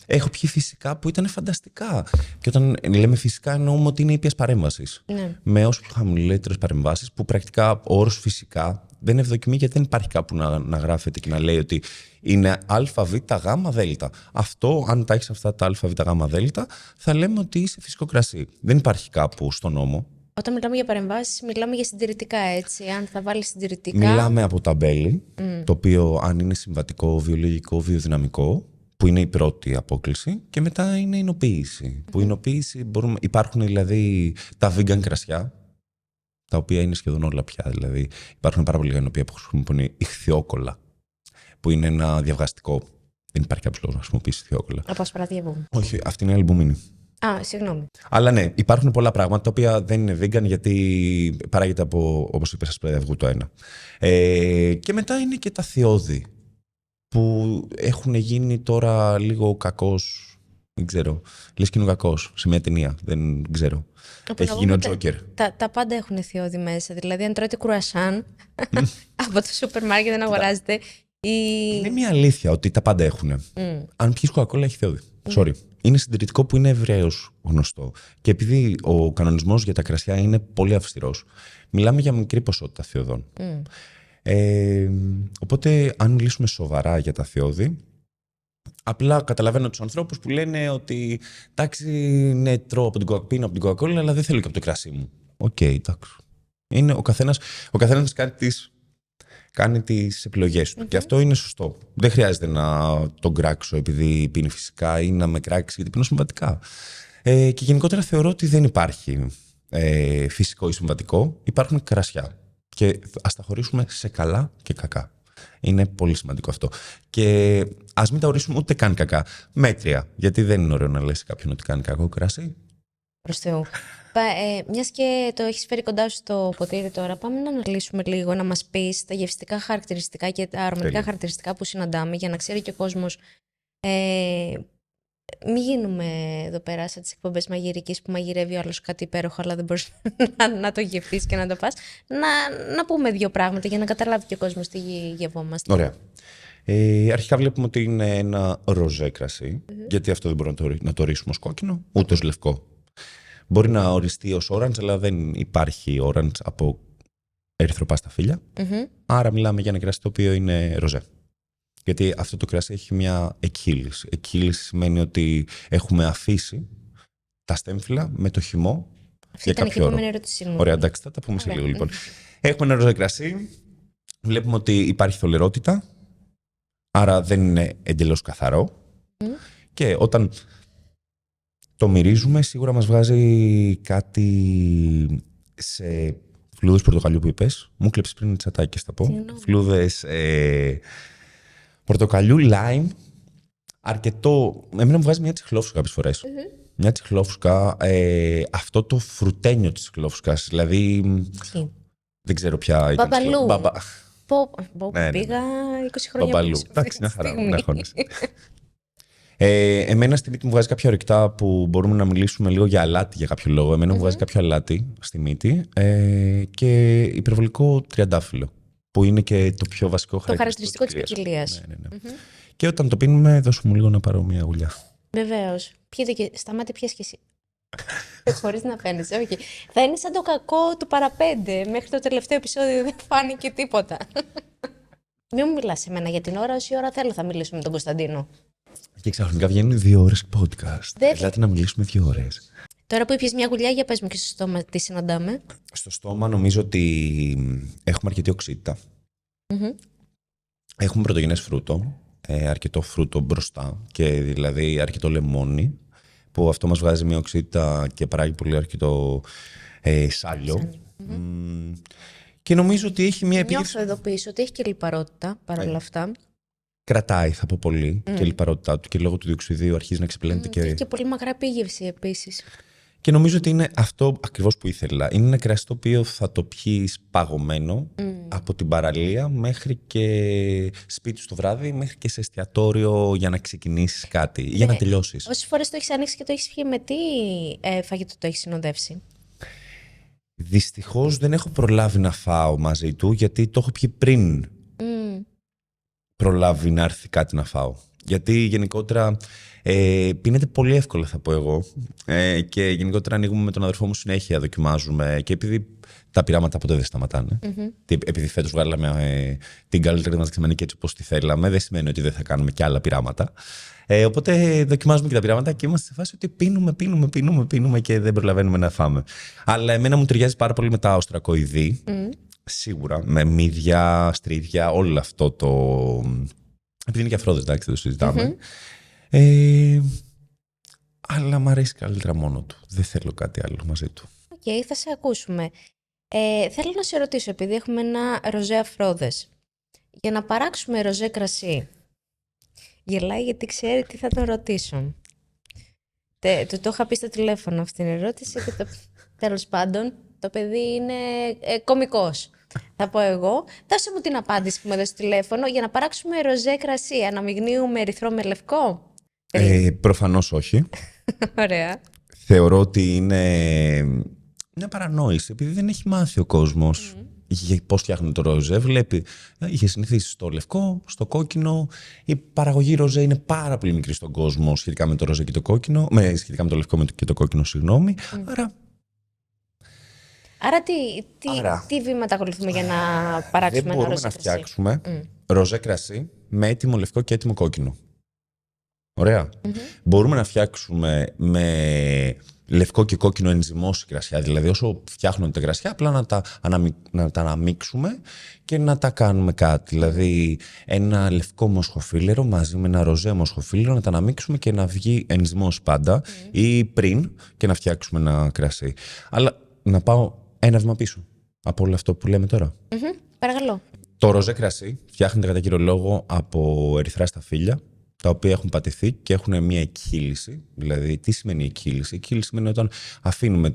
Έχω πιει φυσικά που ήταν φανταστικά. Και όταν λέμε φυσικά εννοούμε ότι είναι ήπιας παρέμβασης. Ναι. Με όσο πιο χαμηλότερες παρεμβάσεις, που πρακτικά ο όρος φυσικά δεν είναι ευδοκιμή, γιατί δεν υπάρχει κάπου να γράφεται και να λέει ότι είναι α, β, γ, δ. Αυτό, αν τα έχεις αυτά τα α, β, γ, δ, θα λέμε ότι είσαι φυσικό κρασί. Δεν υπάρχει κάπου στον νόμο. Όταν μιλάμε για παρεμβάσεις, μιλάμε για συντηρητικά, έτσι. Αν θα βάλεις συντηρητικά. Μιλάμε από ταμπέλι, το οποίο αν είναι συμβατικό, βιολογικό, βιοδυναμικό, που είναι η πρώτη απόκληση, και μετά είναι η εινοποίηση. Που η εινοποίηση υπάρχουν δηλαδή τα vegan κρασιά, τα οποία είναι σχεδόν όλα πια. Δηλαδή υπάρχουν πάρα πολλοί ενοπία που χρησιμοποιούν ηχθιόκολλα, που είναι ένα διαβγαστικό. Δεν υπάρχει κάποιο λόγο να χρησιμοποιήσει ηχθιόκολλα. Από ασπαραδιαβού. Όχι, αυτή είναι η αλμπουμίνη. Συγγνώμη. Αλλά ναι, υπάρχουν πολλά πράγματα τα οποία δεν είναι vegan γιατί παράγεται από, όπως είπες, ασπαραδιαυγού το ένα. Και μετά είναι και τα θειώδη, που έχουν γίνει τώρα λίγο κακός, δεν ξέρω, λες και είναι κακός σε μια ταινία, δεν ξέρω. Έχει γίνει ο Τζόκερ. Τα πάντα έχουν θειώδη μέσα, δηλαδή αν τρώτε κουρασάν από το σούπερ μάρκετ δεν αγοράζετε. Είναι μια αλήθεια ότι τα πάντα έχουν. Αν πιεις κοκακόλα έχει θειώδη. Sorry. Είναι συντηρητικό που είναι ευρέως γνωστό. Και επειδή ο κανονισμός για τα κρασιά είναι πολύ αυστηρός, μιλάμε για μικρή ποσότητα θειωδών. Οπότε, αν μιλήσουμε σοβαρά για τα θειώδη, απλά καταλαβαίνω τους ανθρώπους που λένε ότι εντάξει, ναι, τρώω από την κοκακόλα, αλλά δεν θέλω και από το κρασί μου. Οκ, εντάξει. Είναι ο καθένας κάνει τις επιλογές του. Και αυτό είναι σωστό. Δεν χρειάζεται να τον κράξω επειδή πίνει φυσικά ή να με κράξει γιατί πίνω συμβατικά. Και γενικότερα θεωρώ ότι δεν υπάρχει φυσικό ή συμβατικό. Υπάρχουν κρασιά. Και ας τα χωρίσουμε σε καλά και κακά. Είναι πολύ σημαντικό αυτό. Και ας μην τα ορίσουμε ούτε καν κακά. Μέτρια. Γιατί δεν είναι ωραίο να λες κάποιον ότι κάνει κακό κρασί. Προς Θεού. Μιας και το έχεις φέρει κοντά σου στο ποτήρι τώρα, πάμε να αναλύσουμε λίγο, να μας πεις τα γευστικά χαρακτηριστικά και τα αρωματικά χαρακτηριστικά που συναντάμε, για να ξέρει και ο κόσμος. Μην γίνουμε εδώ πέρα σαν τις εκπομπές μαγειρικής που μαγειρεύει ο άλλος κάτι υπέροχο, αλλά δεν μπορείς να το γευτείς και να το πας. Να πούμε δύο πράγματα για να καταλάβει και ο κόσμος τι γευόμαστε. Ωραία. Αρχικά βλέπουμε ότι είναι ένα ροζέ κρασί, γιατί αυτό δεν μπορούμε να το ορίσουμε ως κόκκινο, ούτε ως λευκό. Μπορεί να οριστεί ως orange, αλλά δεν υπάρχει orange από ερυθροπάστα φύλλα. Άρα μιλάμε για ένα κρασί το οποίο είναι ροζέ. Γιατί αυτό το κρασί έχει μια εκχύληση. Εκχύληση σημαίνει ότι έχουμε αφήσει τα στέμφυλλα με το χυμό αυτή για κάποιο όρο. Ερώτησή μου. Ωραία, εντάξει, θα τα πούμε σε λίγο λοιπόν. Έχουμε ένα ροζέ κρασί. Βλέπουμε ότι υπάρχει θολερότητα. Άρα δεν είναι εντελώς καθαρό. Και όταν το μυρίζουμε, σίγουρα μας βγάζει κάτι σε φλούδες πορτοκαλιού που είπες. Μου κλέψεις πριν τσατάκι, θα πω. Φλούδες πορτοκαλιού, lime. Αρκετό. Εμένα μου βγάζει μια τσιχλόφουσκα κάποιες φορές. Μια τσιχλόφουσκα. Αυτό το φρουτένιο της τσιχλόφουσκας. Δηλαδή. Δεν ξέρω ποια ήταν. Μπαμπαλού. Ναι. Πήγα 20 χρόνια Μπαμπαλού. Εντάξει, μια χαρά. Να χώνεις. Εμένα στη μύτη μου βγάζει κάποια ορυκτά που μπορούμε να μιλήσουμε λίγο για αλάτι για κάποιο λόγο. Εμένα μου βγάζει κάποιο αλάτι στη μύτη και υπερβολικό τριαντάφυλλο, που είναι και το πιο βασικό χαρακτηριστικό της ποικιλίας. Ναι. Και όταν το πίνουμε, δώσου μου λίγο να πάρω μια γουλιά. Βεβαίως. Πιείτε και σταμάτε, πιες και εσύ. Χωρίς να φαίνεσαι, όχι. Θα είναι σαν το κακό του παραπέντε. Μέχρι το τελευταίο επεισόδιο δεν φάνηκε τίποτα. Μην μου μιλάς σε μένα για την ώρα, όση ώρα θέλω θα μιλήσουμε με τον Κωνσταντίνο. Και ξαφνικά βγαίνουν 2 ώρες podcast. Ελάτε να μιλήσουμε 2 ώρες. Τώρα που ήπιες μια γουλιά, για πες μου και στο στόμα τι συναντάμε. Στο στόμα νομίζω ότι έχουμε αρκετή οξύτητα. Έχουμε πρωτογενές φρούτο, αρκετό φρούτο μπροστά και δηλαδή αρκετό λεμόνι, που αυτό μας βγάζει μια οξύτητα και παράγει πολύ αρκετό σάλιο. Και νομίζω ότι έχει μια επίγευση. Νιώθω εδώ πίσω ότι έχει και λιπαρότητα παρόλα αυτά. Κρατάει, θα πω πολύ, και η λιπαρότητά του και λόγω του διοξιδίου αρχίζει να ξεπλένεται. Έχει και πολύ μακρά επίγευση επίσης. Και νομίζω ότι είναι αυτό ακριβώς που ήθελα. Είναι ένα κρασί το οποίο θα το πιείς παγωμένο από την παραλία μέχρι και σπίτι στο βράδυ, μέχρι και σε εστιατόριο για να ξεκινήσεις κάτι ή για να τελειώσεις. Όσες φορές το έχεις ανοίξει και το έχεις πιει, με τι φαγητό το έχεις συνοδεύσει? Δυστυχώς δεν έχω προλάβει να φάω μαζί του, γιατί το έχω πιει πριν προλάβει να έρθει κάτι να φάω. Γιατί γενικότερα πίνεται πολύ εύκολα, θα πω εγώ. Και γενικότερα ανοίγουμε με τον αδερφό μου συνέχεια, δοκιμάζουμε. Και επειδή τα πειράματα ποτέ δεν σταματάνε. Επειδή φέτος βγάλαμε την καλύτερη μας δεξαμενή και έτσι όπως τη θέλαμε, δεν σημαίνει ότι δεν θα κάνουμε και άλλα πειράματα. Οπότε δοκιμάζουμε και τα πειράματα και είμαστε σε φάση ότι πίνουμε και δεν προλαβαίνουμε να φάμε. Αλλά εμένα μου ταιριάζει πάρα πολύ με τα οστρακοειδή. Σίγουρα. Με μύδια, στρίδια, όλο αυτό το. Επειδή είναι και αφρόδες, εντάξει, δεν το συζητάμε. Αλλά μου αρέσει καλύτερα μόνο του. Δεν θέλω κάτι άλλο μαζί του. Οκ, θα σε ακούσουμε. Θέλω να σε ρωτήσω, επειδή έχουμε ένα ροζέ αφρόδες, για να παράξουμε ροζέ κρασί. Γελάει γιατί ξέρει τι θα τον ρωτήσω. Το είχα πει στο τηλέφωνο αυτήν την ερώτηση και τέλος πάντων το παιδί είναι κωμικός. Θα πω εγώ. Δώσε μου την απάντηση που μου έδωσε στο τηλέφωνο για να παράξουμε ροζέ κρασί. Αναμειγνύουμε ερυθρό με λευκό. Προφανώς όχι. Ωραία. Θεωρώ ότι είναι μια παρανόηση, επειδή δεν έχει μάθει ο κόσμος πώς φτιάχνουν το ροζέ. Βλέπει, είχε συνηθίσει στο λευκό, στο κόκκινο. Η παραγωγή ροζέ είναι πάρα πολύ μικρή στον κόσμο σχετικά με το ροζέ και το κόκκινο. Σχετικά με το λευκό και το κόκκινο, συγγνώμη. Άρα τι βήματα ακολουθούμε για να παράξουμε ένα ροζέ κρασί? Δεν μπορούμε να φτιάξουμε ροζέ κρασί με έτοιμο λευκό και έτοιμο κόκκινο. Ωραία. Μπορούμε να φτιάξουμε με λευκό και κόκκινο ενζυμώσει κρασιά. Δηλαδή, όσο φτιάχνονται τα κρασιά, απλά να τα αναμίξουμε και να τα κάνουμε κάτι. Δηλαδή, ένα λευκό μοσχοφίλερο μαζί με ένα ροζέ μοσχοφίλερο, να τα αναμίξουμε και να βγει ενζυμώσει πάντα ή πριν και να φτιάξουμε ένα κρασί. Αλλά να πάω ένα βήμα πίσω από όλο αυτό που λέμε τώρα. Παρακαλώ. Το ροζέ κρασί φτιάχνεται κατά κύριο λόγο από ερυθρά σταφύλια, τα οποία έχουν πατηθεί και έχουν μια εκχύληση. Δηλαδή, τι σημαίνει εκχύληση? Εκχύληση σημαίνει όταν αφήνουμε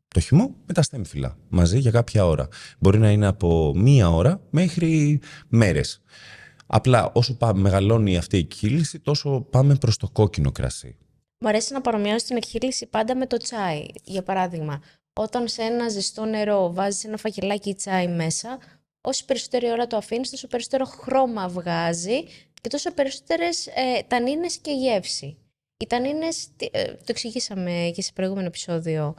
το χυμό με τα στέμφυλλα μαζί για κάποια ώρα. Μπορεί να είναι από 1 ώρα μέχρι μέρες. Απλά όσο μεγαλώνει αυτή η εκχύληση, τόσο πάμε προς το κόκκινο κρασί. Μου αρέσει να παρομοιάζω την εκχύληση πάντα με το τσάι. Για παράδειγμα, όταν σε ένα ζεστό νερό βάζεις ένα φακελάκι τσάι μέσα, όσο περισσότερη ώρα το αφήνεις, τόσο περισσότερο χρώμα βγάζει και τόσο περισσότερες τανίνες και γεύση. Οι τανίνες, το εξηγήσαμε και σε προηγούμενο επεισόδιο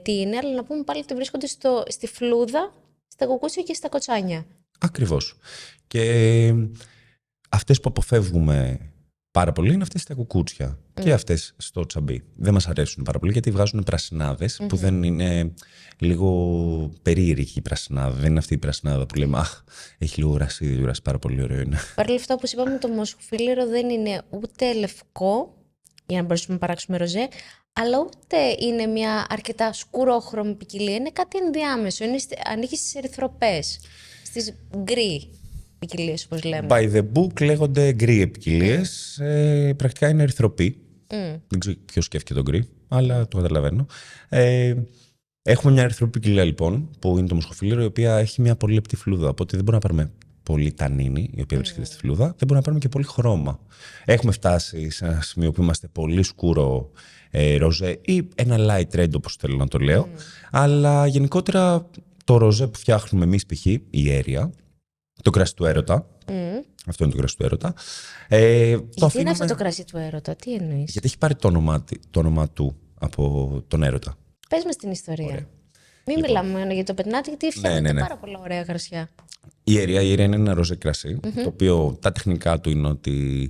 τι είναι, αλλά να πούμε πάλι ότι βρίσκονται στη φλούδα, στα κουκούτσια και στα κοτσάνια. Ακριβώς. Και αυτές που αποφεύγουμε πάρα πολύ είναι αυτές στα κουκούτσια και αυτές στο τσαμπί. Δεν μας αρέσουν πάρα πολύ γιατί βγάζουν πρασινάδες που δεν είναι λίγο περίεργη η πρασινάδα. Δεν είναι αυτή η πρασινάδα που λέμε «Αχ, έχει λίγο γρασίδι, πάρα πολύ ωραίο είναι». Παρ' όλα αυτά, όπως είπαμε, το μοσχοφίλερο δεν είναι ούτε λευκό για να μπορέσουμε να παράξουμε ροζέ, αλλά ούτε είναι μια αρκετά σκουρόχρωμη ποικιλία. Είναι κάτι ενδιάμεσο. Ανήκει στις ερυθροπές, στις γκρι ποικιλίες, όπως λέμε. By the book λέγονται γκρι ποικιλίες. Πρακτικά είναι ερυθροπή. Δεν ξέρω ποιος σκέφτηκε τον γκρι, αλλά το καταλαβαίνω. Έχουμε μια ερυθροπή ποικιλία λοιπόν, που είναι το μοσχοφύλλωρο, η οποία έχει μια πολύ λεπτή φλούδα. Οπότε δεν μπορούμε να πάρουμε πολύ τανίνη, η οποία βρίσκεται στη φλούδα. Δεν μπορούμε να πάρουμε και πολύ χρώμα. Έχουμε φτάσει σε ένα σημείο που είμαστε πολύ σκούρο ροζέ ή ένα light red, όπως θέλω να το λέω. Αλλά γενικότερα το ροζέ που φτιάχνουμε εμείς, π.χ. η Αίρια, το κρασί του έρωτα. Αυτό είναι το κρασί του έρωτα. Γιατί είναι αυτό το κρασί του έρωτα, τι εννοείς? Γιατί έχει πάρει το όνομα του από τον έρωτα. Πες μας την ιστορία. Ωραία. Μην μιλάμε μόνο για το πετνάτι, γιατί φτιάχνετε πάρα πολλά ωραία κρασιά. Η Αίρια είναι ένα ροζέ κρασί, το οποίο τα τεχνικά του είναι ότι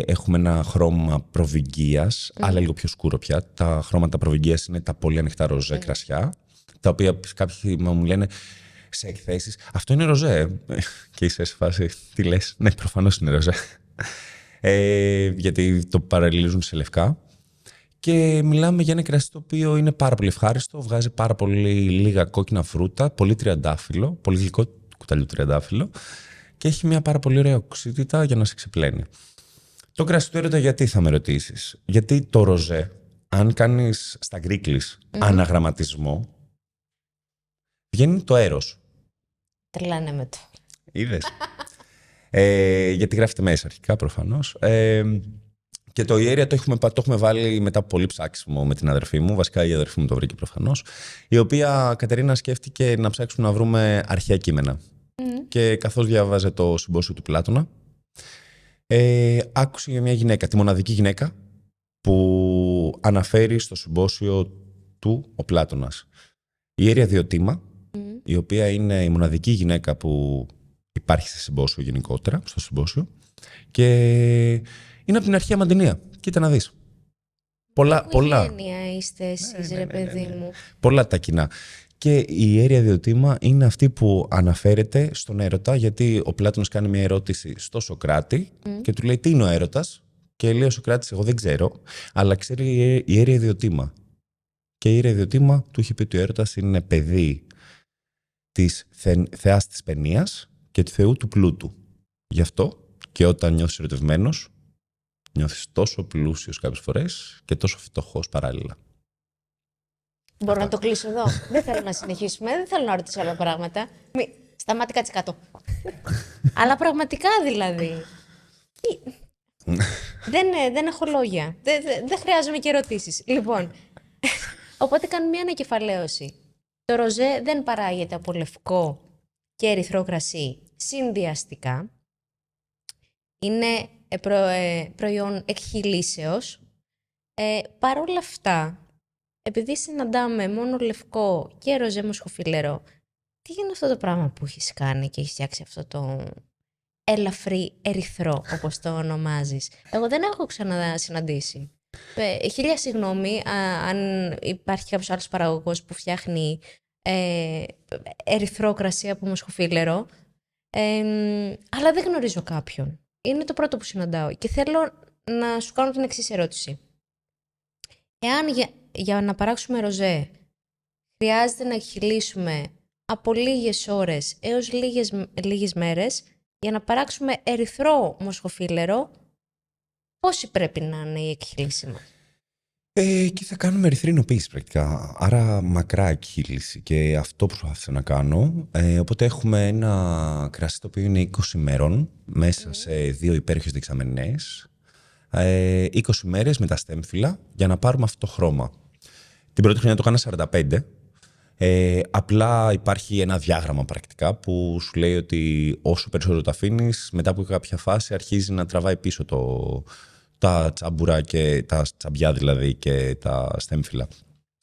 έχουμε ένα χρώμα προβυγγίας, αλλά λίγο πιο σκούρο πια. Τα χρώματα προβυγγίας είναι τα πολύ ανοιχτά ροζέ κρασιά, τα οποία κάποιοι μου λένε σε εκθέσεις, αυτό είναι ροζέ. Και είσαι σε φάση, τι λες? Ναι, προφανώς είναι ροζέ. Γιατί το παραλληλίζουν σε λευκά. Και μιλάμε για ένα κρασί το οποίο είναι πάρα πολύ ευχάριστο, βγάζει πάρα πολύ λίγα κόκκινα φρούτα, πολύ τριαντάφυλλο, πολύ γλυκό κουταλιού τριαντάφυλλο και έχει μια πάρα πολύ ωραία οξύτητα για να σε ξεπλένει. Το κρασί του έρωτα, γιατί θα με ρωτήσεις? Γιατί το ροζέ, αν κάνεις στα γκρίκλις αναγραμματισμό, βγαίνει το έρος. Τρελάνε με το. Είδες? Γιατί γράφεται μέσα αρχικά προφανώς. Και το η Αίρια το έχουμε βάλει μετά από πολύ ψάξιμο με την αδερφή μου. Βασικά η αδερφή μου το βρήκε προφανώς. Η οποία, Κατερίνα, σκέφτηκε να ψάξουμε να βρούμε αρχαία κείμενα. Και καθώς διάβαζε το συμπόσιο του Πλάτωνα, άκουσε για μια γυναίκα, τη μοναδική γυναίκα που αναφέρει στο συμπόσιο του ο Πλάτωνας. Η Αίρια Διοτήμα, η οποία είναι η μοναδική γυναίκα που υπάρχει σε συμπόσιο γενικότερα, στο συμπόσιο. Και είναι από την αρχαία Μαντινία. Κοίτα να δεις. Πολλά. Οικογένεια είστε εσείς, ρε παιδί μου. Πολλά τα κοινά. Και η Αίρια Διοτήμα είναι αυτή που αναφέρεται στον έρωτα, γιατί ο Πλάτωνας κάνει μια ερώτηση στο Σωκράτη και του λέει τι είναι ο έρωτας. Και λέει ο Σωκράτης, εγώ δεν ξέρω, αλλά ξέρει η Αίρια Διοτήμα. Και η Αίρια Διοτήμα του είχε πει ότι ο έρωτας είναι παιδί της θεάς της παινίας και του θεού του πλούτου. Γι' αυτό και όταν νιώθεις ερωτευμένος, νιώθεις τόσο πλούσιος κάποιες φορές και τόσο φτωχός παράλληλα. Μπορώ να το κλείσω εδώ? Δεν θέλω να συνεχίσουμε, δεν θέλω να ρωτήσω άλλα πράγματα. Σταμάτη, κάτσε κάτω. Αλλά πραγματικά δηλαδή. Δεν έχω λόγια. Δεν χρειάζομαι και ερωτήσεις. Λοιπόν, οπότε κάνω μια ανακεφαλαίωση. Το ροζέ δεν παράγεται από λευκό και ερυθρό κρασί συνδυαστικά. Είναι προϊόν εκχυλήσεως. Παρ' όλα αυτά, επειδή συναντάμε μόνο λευκό και ροζέ μοσχοφύλλωρο, τι είναι αυτό το πράγμα που έχεις κάνει και έχεις φτιάξει αυτό το ελαφρύ ερυθρό, όπως το ονομάζεις? Εγώ δεν έχω ξανασυναντήσει. Χίλια συγγνώμη αν υπάρχει κάποιος άλλος παραγωγός που φτιάχνει ερυθρό κρασί από μοσχοφύλλωρο, αλλά δεν γνωρίζω κάποιον. Είναι το πρώτο που συναντάω και θέλω να σου κάνω την εξής ερώτηση. Εάν για να παράξουμε ροζέ χρειάζεται να εκχυλήσουμε από λίγες ώρες έως λίγες μέρες, για να παράξουμε ερυθρό μοσχοφύλλωρο, πόση πρέπει να είναι η εκχύληση μας? Και θα κάνουμε ερυθρινοποίηση πρακτικά, άρα μακρά εκχύληση, και αυτό προσπάθησα να κάνω. Οπότε έχουμε ένα κρασί το οποίο είναι 20 μέρων μέσα σε 2 υπέροχες δεξαμενές. 20 μέρες με τα στέμφυλλα για να πάρουμε αυτό το χρώμα. Την πρώτη χρονιά το έκανα 45. Απλά υπάρχει ένα διάγραμμα πρακτικά που σου λέει ότι όσο περισσότερο το αφήνεις, μετά από κάποια φάση αρχίζει να τραβάει πίσω τα τσάμπουρα και τα τσαμπιά δηλαδή και τα στέμφυλλα.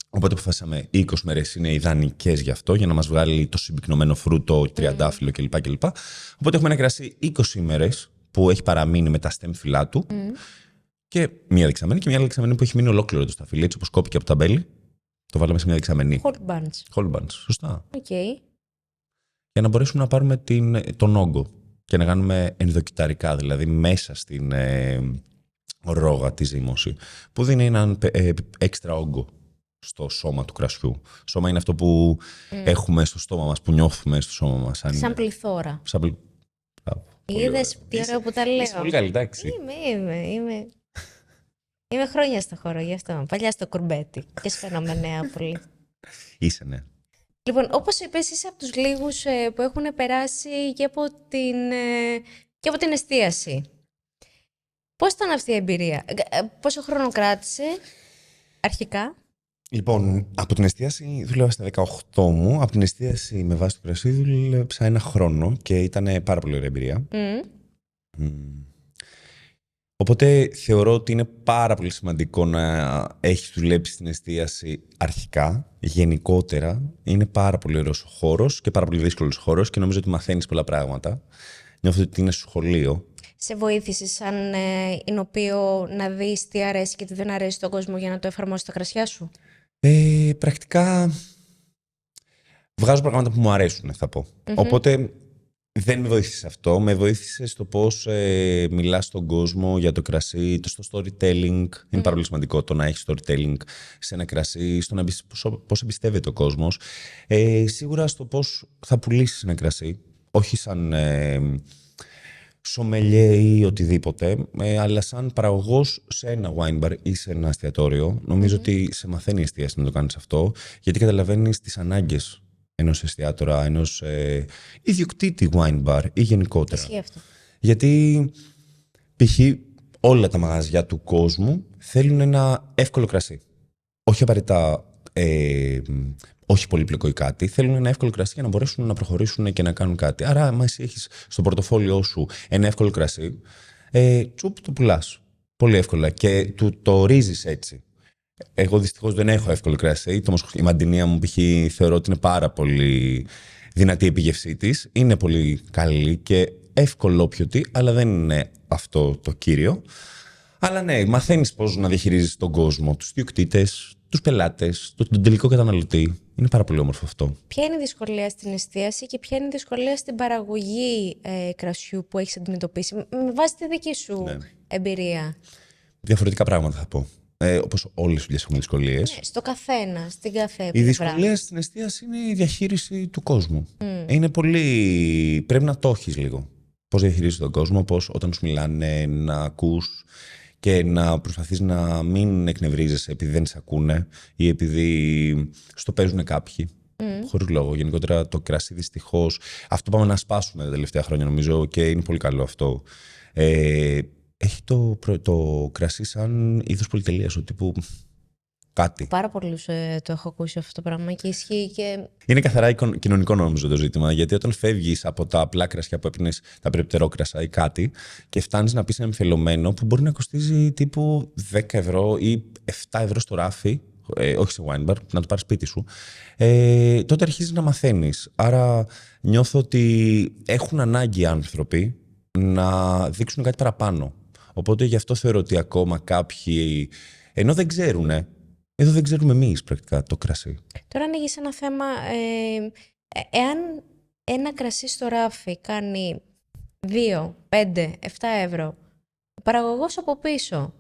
Οπότε αποφάσισαμε 20 μέρες είναι ιδανικές γι' αυτό, για να μας βγάλει το συμπυκνωμένο φρούτο, τριαντάφυλλο κλπ. Οπότε έχουμε ένα κρασί 20 μέρες που έχει παραμείνει με τα στέμφυλλά του και μία δεξαμενή και μία άλλη δεξαμενή που έχει μείνει ολόκληρο το σταφύλι, έτσι όπως κόπηκε από τα μπέλη. Το βάλαμε σε μια δεξαμενή. Whole bunch, σωστά. Okay. Για να μπορέσουμε να πάρουμε τον όγκο και να κάνουμε ενδοκυταρικά, δηλαδή μέσα ρόγα, τη ζύμωση, που δίνει έναν έξτρα όγκο στο σώμα του κρασιού. Σώμα είναι αυτό που έχουμε στο στόμα μας, που νιώθουμε στο σώμα μας. Σαν πληθώρα. Είδες τι ωραίο που τα λέω. Είσαι πολύ καλή, εντάξει. Είμαι χρόνια στο χώρο, γι' αυτό. Παλιά στο κουρμπέτι και σφαίνομαι νέα πολύ. Είσαι, ναι. Λοιπόν, όπως είπες, είσαι από τους λίγους που έχουν περάσει και από την εστίαση. Πώς ήταν αυτή η εμπειρία, πόσο χρόνο κράτησε αρχικά? Λοιπόν, από την εστίαση δούλευα στα 18 μου. Από την εστίαση με βάση το κρασί δούλεψα 1 χρόνο και ήταν πάρα πολύ ωραία εμπειρία. Οπότε θεωρώ ότι είναι πάρα πολύ σημαντικό να έχεις δουλέψει στην εστίαση αρχικά, γενικότερα. Είναι πάρα πολύ ωραίος ο χώρος και πάρα πολύ δύσκολος χώρος και νομίζω ότι μαθαίνεις πολλά πράγματα. Νιώθω ότι είναι σχολείο. Σε βοήθησε σαν εινοποιό να δεις τι αρέσει και τι δεν αρέσει στον κόσμο για να το εφαρμόσεις στα κρασιά σου? Πρακτικά βγάζω πράγματα που μου αρέσουν, θα πω. Οπότε δεν με βοήθησε αυτό. Με βοήθησε στο πώς μιλάς στον κόσμο για το κρασί, στο storytelling. Είναι πάρα πολύ σημαντικό το να έχεις storytelling σε ένα κρασί, στο να πώς εμπιστεύεται ο κόσμος. Σίγουρα στο πώς θα πουλήσεις ένα κρασί, όχι σαν σομελιέ ή οτιδήποτε, αλλά σαν παραγωγός σε ένα wine bar ή σε ένα εστιατόριο. Νομίζω ότι σε μαθαίνει η εστίαση να το κάνεις αυτό, γιατί καταλαβαίνεις τις ανάγκες ενός εστιατόρα, ενός ιδιοκτήτη wine bar ή γενικότερα. Ισχύει αυτό. Γιατί π.χ. όλα τα μαγαζιά του κόσμου θέλουν ένα εύκολο κρασί. Όχι απαραίτητα όχι πολύπλοκο ή κάτι. Θέλουν ένα εύκολο κρασί για να μπορέσουν να προχωρήσουν και να κάνουν κάτι. Άρα, άμα εσύ έχεις στο πορτοφόλιό σου ένα εύκολο κρασί, τσουπ, το πουλάς. Πολύ εύκολα και το ορίζεις έτσι. Εγώ δυστυχώς δεν έχω εύκολο κρασί. Η μαντινία μου, π.χ., θεωρώ ότι είναι πάρα πολύ δυνατή η επίγευσή της. Είναι πολύ καλή και εύκολο πιωτή, αλλά δεν είναι αυτό το κύριο. Αλλά ναι, μαθαίνεις πώς να διαχειρίζεις τον κόσμο, τους ιδιοκτήτες, τους πελάτες, τον τελικό καταναλωτή. Είναι πάρα πολύ όμορφο αυτό. Ποια είναι η δυσκολία στην εστίαση και ποια είναι η δυσκολία στην παραγωγή κρασιού που έχεις αντιμετωπίσει με βάση τη δική σου εμπειρία? Διαφορετικά πράγματα θα πω. Όπως όλες οι δουλειές έχουν δυσκολίες. Στο καθένα, στην κάθε Η δυσκολία στην εστίαση είναι η διαχείριση του κόσμου. Είναι πολύ. Πρέπει να το έχεις λίγο. Πώς διαχειρίζεις τον κόσμο, πώς όταν σου μιλάνε να ακούς και να προσπαθείς να μην εκνευρίζεσαι επειδή δεν σε ακούνε ή επειδή στο παίζουν κάποιοι. Χωρίς λόγο. Γενικότερα το κρασί δυστυχώς. Αυτό πάμε να σπάσουμε τα τελευταία χρόνια νομίζω και είναι πολύ καλό αυτό. Έχει το κρασί σαν είδος πολυτελείας, ότι τύπου κάτι. Πάρα πολλούς το έχω ακούσει αυτό το πράγμα και ισχύει και... Είναι καθαρά κοινωνικό νομίζω το ζήτημα, γιατί όταν φεύγεις από τα απλά κρασιά που έπινες, τα περιπτερόκρασα ή κάτι, και φτάνεις να πεις ένα εμφιαλωμένο που μπορεί να κοστίζει τύπου 10 ευρώ ή 7 ευρώ στο ράφι, όχι σε wine bar, να το πάρεις σπίτι σου, τότε αρχίζεις να μαθαίνεις. Άρα νιώθω ότι έχουν ανάγκη οι άνθρωποι να δείξουν κάτι παραπάνω. Οπότε γι' αυτό θεωρώ ότι ακόμα κάποιοι, ενώ δεν ξέρουνε, εδώ δεν ξέρουμε εμείς πρακτικά το κρασί. Τώρα ανοίγεις ένα θέμα, εάν ένα κρασί στο ράφι κάνει 2, 5, 7 ευρώ, ο παραγωγός από πίσω,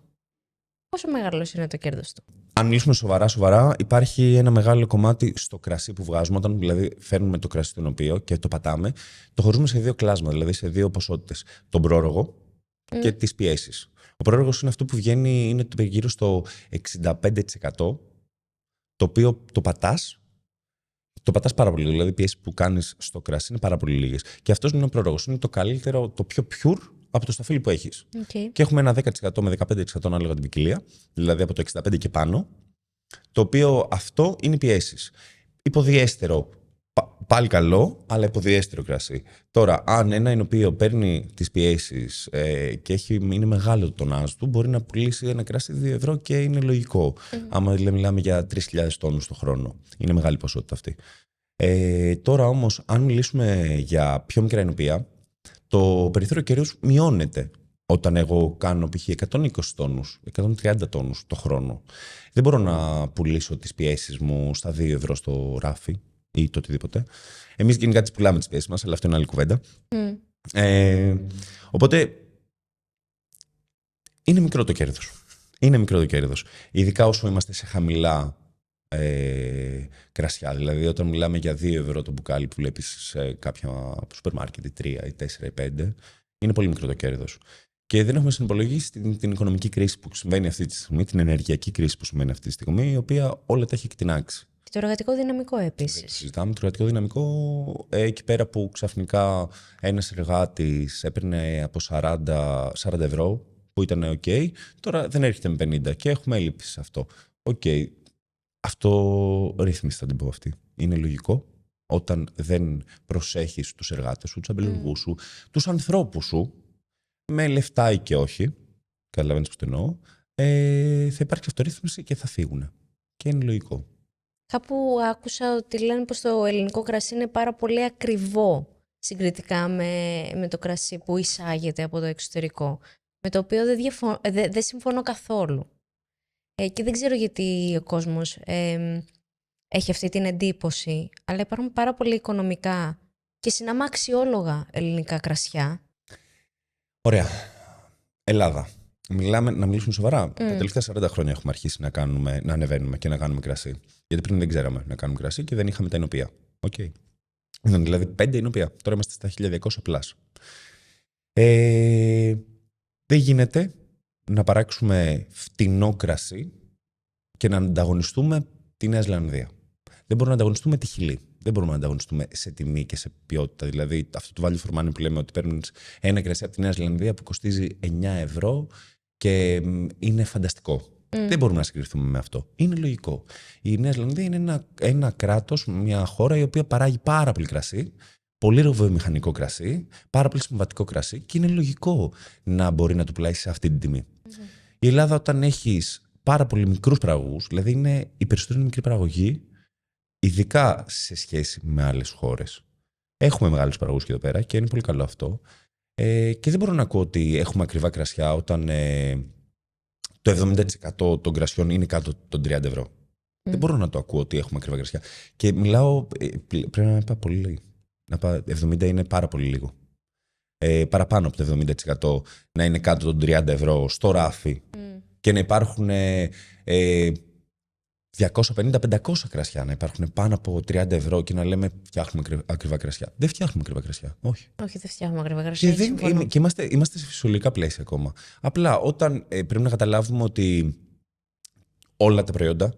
πόσο μεγάλος είναι το κέρδος του? Αν μιλήσουμε σοβαρά, υπάρχει ένα μεγάλο κομμάτι στο κρασί που βγάζουμε. Όταν δηλαδή φέρνουμε το κρασί τον οποίο και το πατάμε, το χωρίζουμε σε 2 κλάσματα, δηλαδή σε 2 ποσότητες. Τον πρόρογο και τις πιέσεις. Ο πρόρογος είναι αυτό που βγαίνει, είναι γύρω στο 65%, το οποίο το πατάς πάρα πολύ. Δηλαδή, οι πιέσεις που κάνεις στο κρασί είναι πάρα πολύ λίγες. Και αυτός είναι ο πρόρογος. Είναι το καλύτερο, το πιο pure από το σταφύλι που έχεις. Και έχουμε ένα 10% με 15% ανάλογα την ποικιλία, δηλαδή από το 65% και πάνω, το οποίο αυτό είναι πιέσεις. Υποδιέστερο. Πάλι καλό, αλλά υποδιέστερο κρασί. Τώρα, αν ένα εινοποιείο παίρνει τις πιέσεις και είναι μεγάλο το τονάζ του, μπορεί να πουλήσει ένα κρασί 2 ευρώ και είναι λογικό. Άμα μιλάμε για 3.000 τόνους το χρόνο. Είναι μεγάλη ποσότητα αυτή. Τώρα όμως, αν μιλήσουμε για πιο μικρά εινοποιεία, το περιθώριο κερδούς μειώνεται. Όταν εγώ κάνω π.χ. 120 τόνους, 130 τόνους το χρόνο, δεν μπορώ να πουλήσω τις πιέσεις μου στα 2 ευρώ στο ράφι ή το οτιδήποτε. Εμείς γενικά τις πουλάμε τις πιέσεις μας, αλλά αυτό είναι άλλη κουβέντα. Οπότε είναι μικρό το κέρδος. Είναι μικρό το κέρδος. Ειδικά όσο είμαστε σε χαμηλά κρασιά. Δηλαδή, όταν μιλάμε για 2 ευρώ το μπουκάλι που βλέπεις σε κάποια σούπερ μάρκετ, ή 3, ή 4, ή 5, είναι πολύ μικρό το κέρδος. Και δεν έχουμε συνυπολογίσει την οικονομική κρίση που συμβαίνει αυτή τη στιγμή, την ενεργειακή κρίση που συμβαίνει αυτή τη στιγμή, η οποία όλα τα έχει εκτινάξει. Και το εργατικό δυναμικό επίσης. Συζητάμε το εργατικό δυναμικό εκεί πέρα που ξαφνικά ένας εργάτης έπαιρνε από 40 ευρώ, που ήταν OK, τώρα δεν έρχεται με 50 και έχουμε έλλειψη σε αυτό. OK. Αυτό ρύθμιση θα την πω αυτή. Είναι λογικό όταν δεν προσέχεις τους εργάτες σου, τους αμπελουργούς σου, τους ανθρώπους σου, με λεφτά ή και όχι, καταλαβαίνεις πώς το εννοώ, θα υπάρξει αυτορύθμιση και θα φύγουν. Και είναι λογικό. Κάπου άκουσα ότι λένε πως το ελληνικό κρασί είναι πάρα πολύ ακριβό συγκριτικά με το κρασί που εισάγεται από το εξωτερικό, με το οποίο δεν συμφωνώ καθόλου. Και δεν ξέρω γιατί ο κόσμος έχει αυτή την εντύπωση, αλλά υπάρχουν πάρα πολύ οικονομικά και συνάμα αξιόλογα ελληνικά κρασιά. Ωραία. Ελλάδα. Να μιλήσουμε σοβαρά. Τα τελευταία 40 χρόνια έχουμε αρχίσει να ανεβαίνουμε και να κάνουμε κρασί. Γιατί πριν δεν ξέραμε να κάνουμε κρασί και δεν είχαμε τα εινοπία. Okay. Ήταν δηλαδή 5 εινοπία. Τώρα είμαστε στα 1200 πλάς. Δεν γίνεται να παράξουμε φτηνό κρασί και να ανταγωνιστούμε τη Νέα Ζηλανδία. Δεν μπορούμε να ανταγωνιστούμε τη Χιλή. Δεν μπορούμε να ανταγωνιστούμε σε τιμή και σε ποιότητα. Δηλαδή, αυτό το value for money που λέμε ότι παίρνεις ένα κρασί από τη Νέα Ζηλανδία που κοστίζει 9 ευρώ και είναι φανταστικό. Δεν μπορούμε να συγκριθούμε με αυτό. Είναι λογικό. Η Νέα Ζηλανδία είναι ένα κράτος, μια χώρα η οποία παράγει πάρα πολύ κρασί, πολύ βιομηχανικό κρασί, πάρα πολύ συμβατικό κρασί και είναι λογικό να μπορεί να το πουλάει σε αυτή την τιμή. Η Ελλάδα, όταν έχεις πάρα πολύ μικρούς παραγωγούς, δηλαδή οι περισσότεροι είναι μικρή παραγωγή, ειδικά σε σχέση με άλλες χώρες. Έχουμε μεγάλους παραγωγούς και εδώ πέρα και είναι πολύ καλό αυτό. Και δεν μπορώ να ακούω ότι έχουμε ακριβά κρασιά όταν το 70% των κρασιών είναι κάτω των 30 ευρώ. Δεν μπορώ να το ακούω ότι έχουμε ακριβά κρασιά. Και μιλάω, πρέπει να είπα πολύ λίγο. Να είπα 70 είναι πάρα πολύ λίγο. Παραπάνω από το 70% να είναι κάτω των 30 ευρώ στο ράφι και να υπάρχουν 250-500 κρασιά, να υπάρχουν πάνω από 30 ευρώ και να λέμε φτιάχνουμε ακριβά κρασιά. Δεν φτιάχνουμε ακριβά κρασιά. Όχι. Όχι, δεν φτιάχνουμε ακριβά κρασιά. Και είμαστε σε φυσιολογικά πλαίσια ακόμα. Απλά όταν πρέπει να καταλάβουμε ότι όλα τα προϊόντα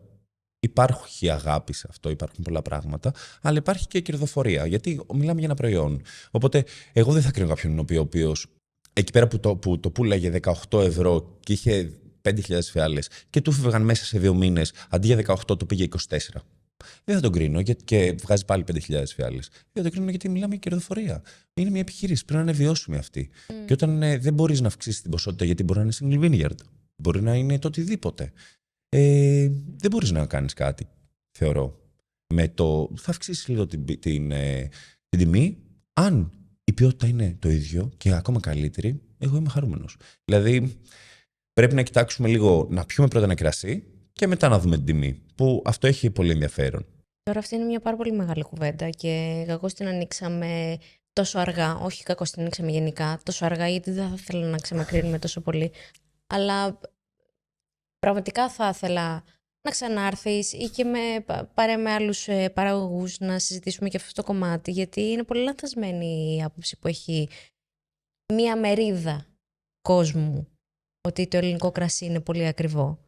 υπάρχει αγάπη σε αυτό, υπάρχουν πολλά πράγματα, αλλά υπάρχει και κερδοφορία. Γιατί μιλάμε για ένα προϊόν. Οπότε, εγώ δεν θα κρίνω κάποιον ο οποίος εκεί πέρα που το πουλάγε 18 ευρώ και είχε 5.000 φιάλες και του φεύγαν μέσα σε 2 μήνες, αντί για 18 το πήγε 24. Δεν θα τον κρίνω και βγάζει πάλι 5.000 φιάλες. Δεν θα τον κρίνω γιατί μιλάμε για κερδοφορία. Είναι μια επιχείρηση, πρέπει να είναι βιώσιμη αυτή. Και όταν δεν μπορείς να αυξήσεις την ποσότητα, γιατί μπορεί να είναι single vineyard, μπορεί να είναι το οτιδήποτε. Δεν μπορείς να κάνεις κάτι, θεωρώ. Θα αυξήσεις λίγο την τιμή. Αν η ποιότητα είναι το ίδιο και ακόμα καλύτερη, εγώ είμαι χαρούμενος. Δηλαδή, πρέπει να κοιτάξουμε λίγο, να πιούμε πρώτα ένα κρασί και μετά να δούμε την τιμή. Που αυτό έχει πολύ ενδιαφέρον. Τώρα αυτή είναι μια πάρα πολύ μεγάλη κουβέντα και κακώς την ανοίξαμε τόσο αργά. Όχι κακώς την ανοίξαμε γενικά, τόσο αργά, γιατί δεν θα ήθελα να ξεμακρύνουμε τόσο πολύ. Αλλά πραγματικά θα ήθελα να ξανάρθεις ή και πάρε με άλλους παραγωγούς να συζητήσουμε και αυτό το κομμάτι, γιατί είναι πολύ λανθασμένη η άποψη που έχει μία κόσμου ότι το ελληνικό κρασί είναι πολύ ακριβό.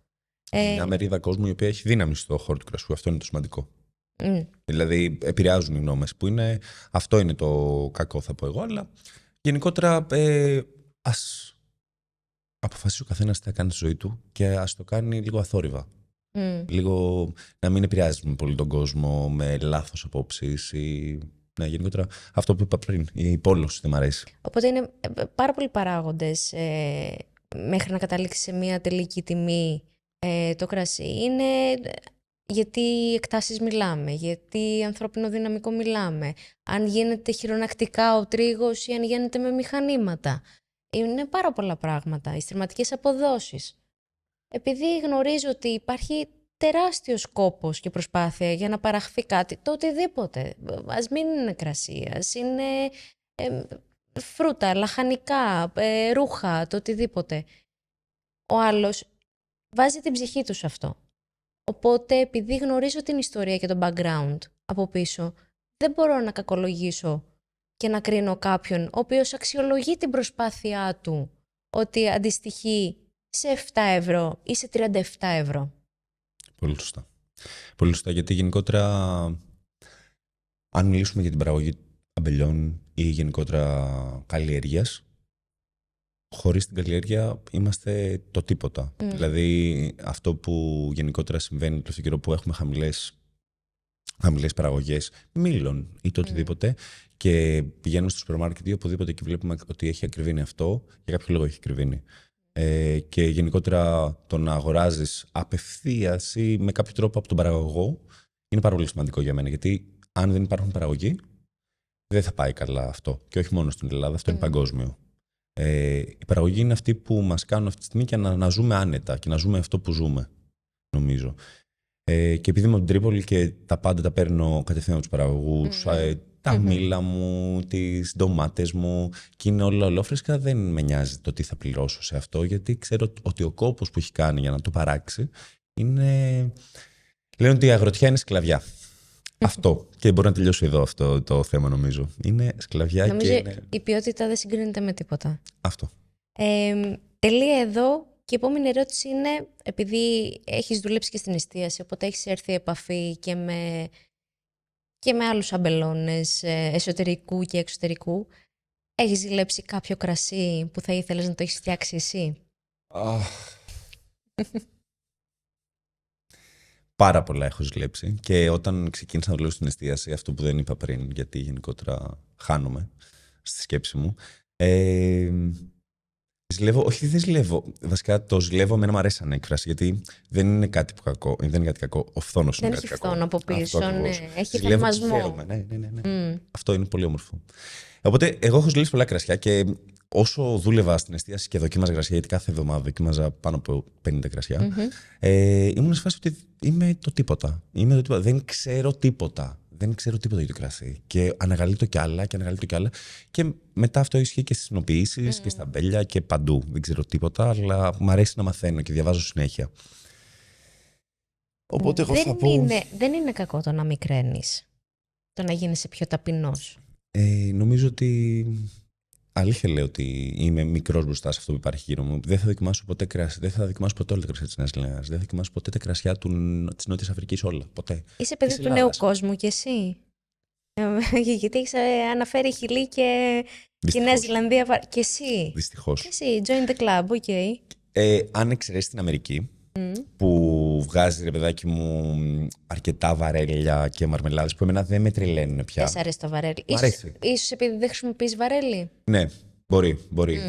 Μια μερίδα κόσμου η οποία έχει δύναμη στο χώρο του κρασιού. Αυτό είναι το σημαντικό. Δηλαδή, επηρεάζουν οι γνώμες που είναι. Αυτό είναι το κακό, θα πω εγώ. Αλλά γενικότερα, ας αποφασίσει ο καθένας τι θα κάνει στη ζωή του και ας το κάνει λίγο αθόρυβα. Λίγο να μην επηρεάζει πολύ τον κόσμο με λάθος απόψεις ή. Ναι, γενικότερα αυτό που είπα πριν, η πόλωση δεν μ' αρέσει. Οπότε είναι πάρα πολλοί παράγοντες μέχρι να καταλήξει σε μια τελική τιμή το κρασί. Είναι γιατί εκτάσεις μιλάμε, γιατί ανθρώπινο δυναμικό μιλάμε, αν γίνεται χειρονακτικά ο τρίγος ή αν γίνεται με μηχανήματα. Είναι πάρα πολλά πράγματα, οι στριμματικές αποδόσεις. Επειδή γνωρίζω ότι υπάρχει τεράστιος κόπος και προσπάθεια για να παραχθεί κάτι, το οτιδήποτε, ας μην είναι κρασί, ας είναι φρούτα, λαχανικά, ρούχα, το οτιδήποτε. ο άλλος βάζει την ψυχή του σε αυτό. Οπότε, επειδή γνωρίζω την ιστορία και το background από πίσω, δεν μπορώ να κακολογήσω και να κρίνω κάποιον ο οποίος αξιολογεί την προσπάθειά του ότι αντιστοιχεί σε 7 ευρώ ή σε 37 ευρώ. Πολύ σωστά. Πολύ σωστά, γιατί γενικότερα, αν μιλήσουμε για την παραγωγή αμπελιών ή γενικότερα καλλιέργειας, χωρίς την καλλιέργεια είμαστε το τίποτα. Δηλαδή, αυτό που γενικότερα συμβαίνει το τελευταίο καιρό που έχουμε χαμηλές παραγωγές μήλων ή το οτιδήποτε και πηγαίνουμε στο σούπερ μάρκετ ή οπουδήποτε και βλέπουμε ότι έχει ακριβήνει αυτό, για κάποιο λόγο έχει ακριβήνει. Και γενικότερα το να αγοράζεις απευθείας ή με κάποιο τρόπο από τον παραγωγό είναι πάρα πολύ σημαντικό για μένα, γιατί αν δεν υπάρχουν παραγωγοί δεν θα πάει καλά αυτό. Και όχι μόνο στην Ελλάδα, αυτό είναι παγκόσμιο. Η παραγωγή είναι αυτή που μας κάνουν αυτή τη στιγμή και να ζούμε άνετα και να ζούμε αυτό που ζούμε, νομίζω. Και επειδή είμαι από την Τρίπολη και τα πάντα τα παίρνω κατευθείαν από τους παραγωγούς, τα μήλα μου, τις ντομάτες μου και είναι όλα ολόφρεσκα, δεν με νοιάζει το τι θα πληρώσω σε αυτό, γιατί ξέρω ότι ο κόπος που έχει κάνει για να το παράξει είναι... Λένε ότι η αγροτιά είναι σκλαβιά. Αυτό. Και μπορεί να τελειώσει εδώ αυτό το θέμα, νομίζω. Είναι σκλαβιά νομίζω και είναι... η ποιότητα δεν συγκρίνεται με τίποτα. Αυτό. Τελεία εδώ. Και η επόμενη ερώτηση είναι, επειδή έχεις δουλέψει και στην εστίαση, οπότε έχεις έρθει επαφή και με άλλους αμπελώνες εσωτερικού και εξωτερικού, έχεις ζηλέψει κάποιο κρασί που θα ήθελες να το έχεις φτιάξει εσύ? Πάρα πολλά έχω ζηλέψει και όταν ξεκίνησα να δουλεύω στην εστίαση, αυτό που δεν είπα πριν, γιατί γενικότερα χάνομαι στη σκέψη μου, ζηλεύω, όχι δεν ζηλεύω, βασικά το ζηλεύω, εμένα μου αρέσει σαν έκφραση, γιατί δεν είναι κάτι που κακό, δεν είναι κάτι κακό, ο φθόνος είναι κάτι κακό. Δεν έχει φθόνο από πίσω, ναι, έχει ζηλεύω θαυμασμό. Ναι. Αυτό είναι πολύ όμορφο. Οπότε εγώ έχω ζηλέψει πολλά κρασιά και όσο δούλευα στην εστίαση και δοκίμαζα κρασιά, γιατί κάθε εβδομάδα δοκίμαζα πάνω από 50 κρασιά, ήμουν σε φάση ότι είμαι το τίποτα. Δεν ξέρω τίποτα. Δεν ξέρω τίποτα για το κρασί. Και αναγαλύπτω κι άλλα και αναγαλύπτω κι άλλα. Και μετά αυτό ισχύει και στις συνοποιήσεις και στα μπέλια και παντού. Δεν ξέρω τίποτα, αλλά μου αρέσει να μαθαίνω και διαβάζω συνέχεια. Οπότε εγώ θα πω... Δεν είναι κακό το να μικραίνεις. Το να γίνεσαι πιο ταπεινός. Νομίζω ότι... Αλήθεια λέω ότι είμαι μικρός μπροστά σε αυτό που υπάρχει γύρω μου. Δεν θα δοκιμάσω ποτέ κρασί. Δεν θα δοκιμάσω ποτέ όλα τα κρασιά της Νέας Ζηλανδίας. Δεν θα δοκιμάσω ποτέ τα κρασιά της Νότιας Αφρικής, όλα. Ποτέ. Είσαι παιδί του νέου κόσμου κι εσύ. Γιατί έχεις αναφέρει Χιλή και τη Νέα Ζηλανδία. Και εσύ. Δυστυχώς. Και εσύ. Join the club, ok. Αν εξαιρέσει την Αμερική, που βγάζει, ρε παιδάκι μου, αρκετά βαρέλια και μαρμελάδες που εμένα δεν με τρελαίνουν πια. Δεν σ' αρέσει το βαρέλι. Αρέσει. Ίσως επειδή δεν χρησιμοποιείς βαρέλι. Ναι, μπορεί.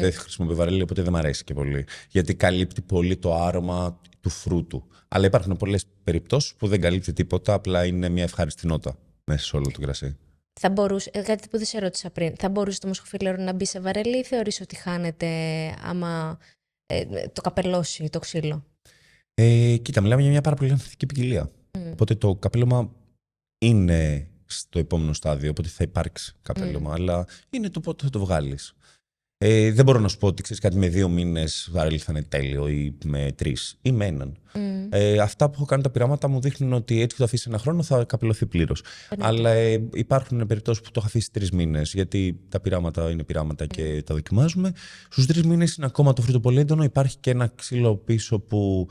Δεν χρησιμοποιώ βαρέλι, οπότε δεν μου αρέσει και πολύ. Γιατί καλύπτει πολύ το άρωμα του φρούτου. Αλλά υπάρχουν πολλές περιπτώσεις που δεν καλύπτει τίποτα, απλά είναι μια ευχάριστη νότα μέσα σε όλο το κρασί. Θα μπορούσε, κάτι που δεν σε ρώτησα πριν, θα μπορούσε το μοσχοφίλερο να μπει σε βαρέλι ή θεωρείς ότι χάνεται άμα το καπελώσει το ξύλο? Κοίτα, μιλάμε για μια πάρα πολύ ανθεκτική ποικιλία. Οπότε το καπέλωμα είναι στο επόμενο στάδιο, οπότε θα υπάρξει καπέλωμα, αλλά είναι το πότε θα το βγάλεις. Δεν μπορώ να σου πω ότι ξέρεις κάτι, με 2 μήνες βαρέλι θα είναι τέλειο ή με 3 ή με 1. Αυτά που έχω κάνει τα πειράματα μου δείχνουν ότι έτσι που το αφήσει 1 χρόνο θα καπελωθεί πλήρως. Αλλά υπάρχουν περιπτώσεις που το έχω αφήσει 3 μήνες, γιατί τα πειράματα είναι πειράματα και τα δοκιμάζουμε. Στους 3 μήνες είναι ακόμα το φρούτο πολύ έντονο. Υπάρχει και ένα ξύλο πίσω που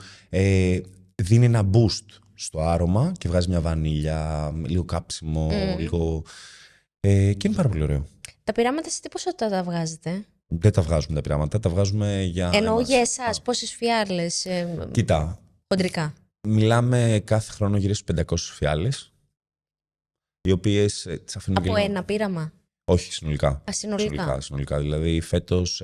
δίνει ένα boost στο άρωμα και βγάζει μια βανίλια, λίγο κάψιμο, λίγο. Και είναι πάρα πολύ ωραίο. Τα πειράματα σε τι ποσότητα τα βγάζετε? Δεν τα βγάζουμε τα πειράματα, τα βγάζουμε για. Εννοώ για εσάς, πόσες φιάλες? Κοίτα. Χοντρικά. Μιλάμε κάθε χρόνο γύρω στις 500 φιάλες, οι οποίες τις αφήνουμε. Από ένα πείραμα? Όχι, συνολικά. Συνολικά. Δηλαδή, φέτος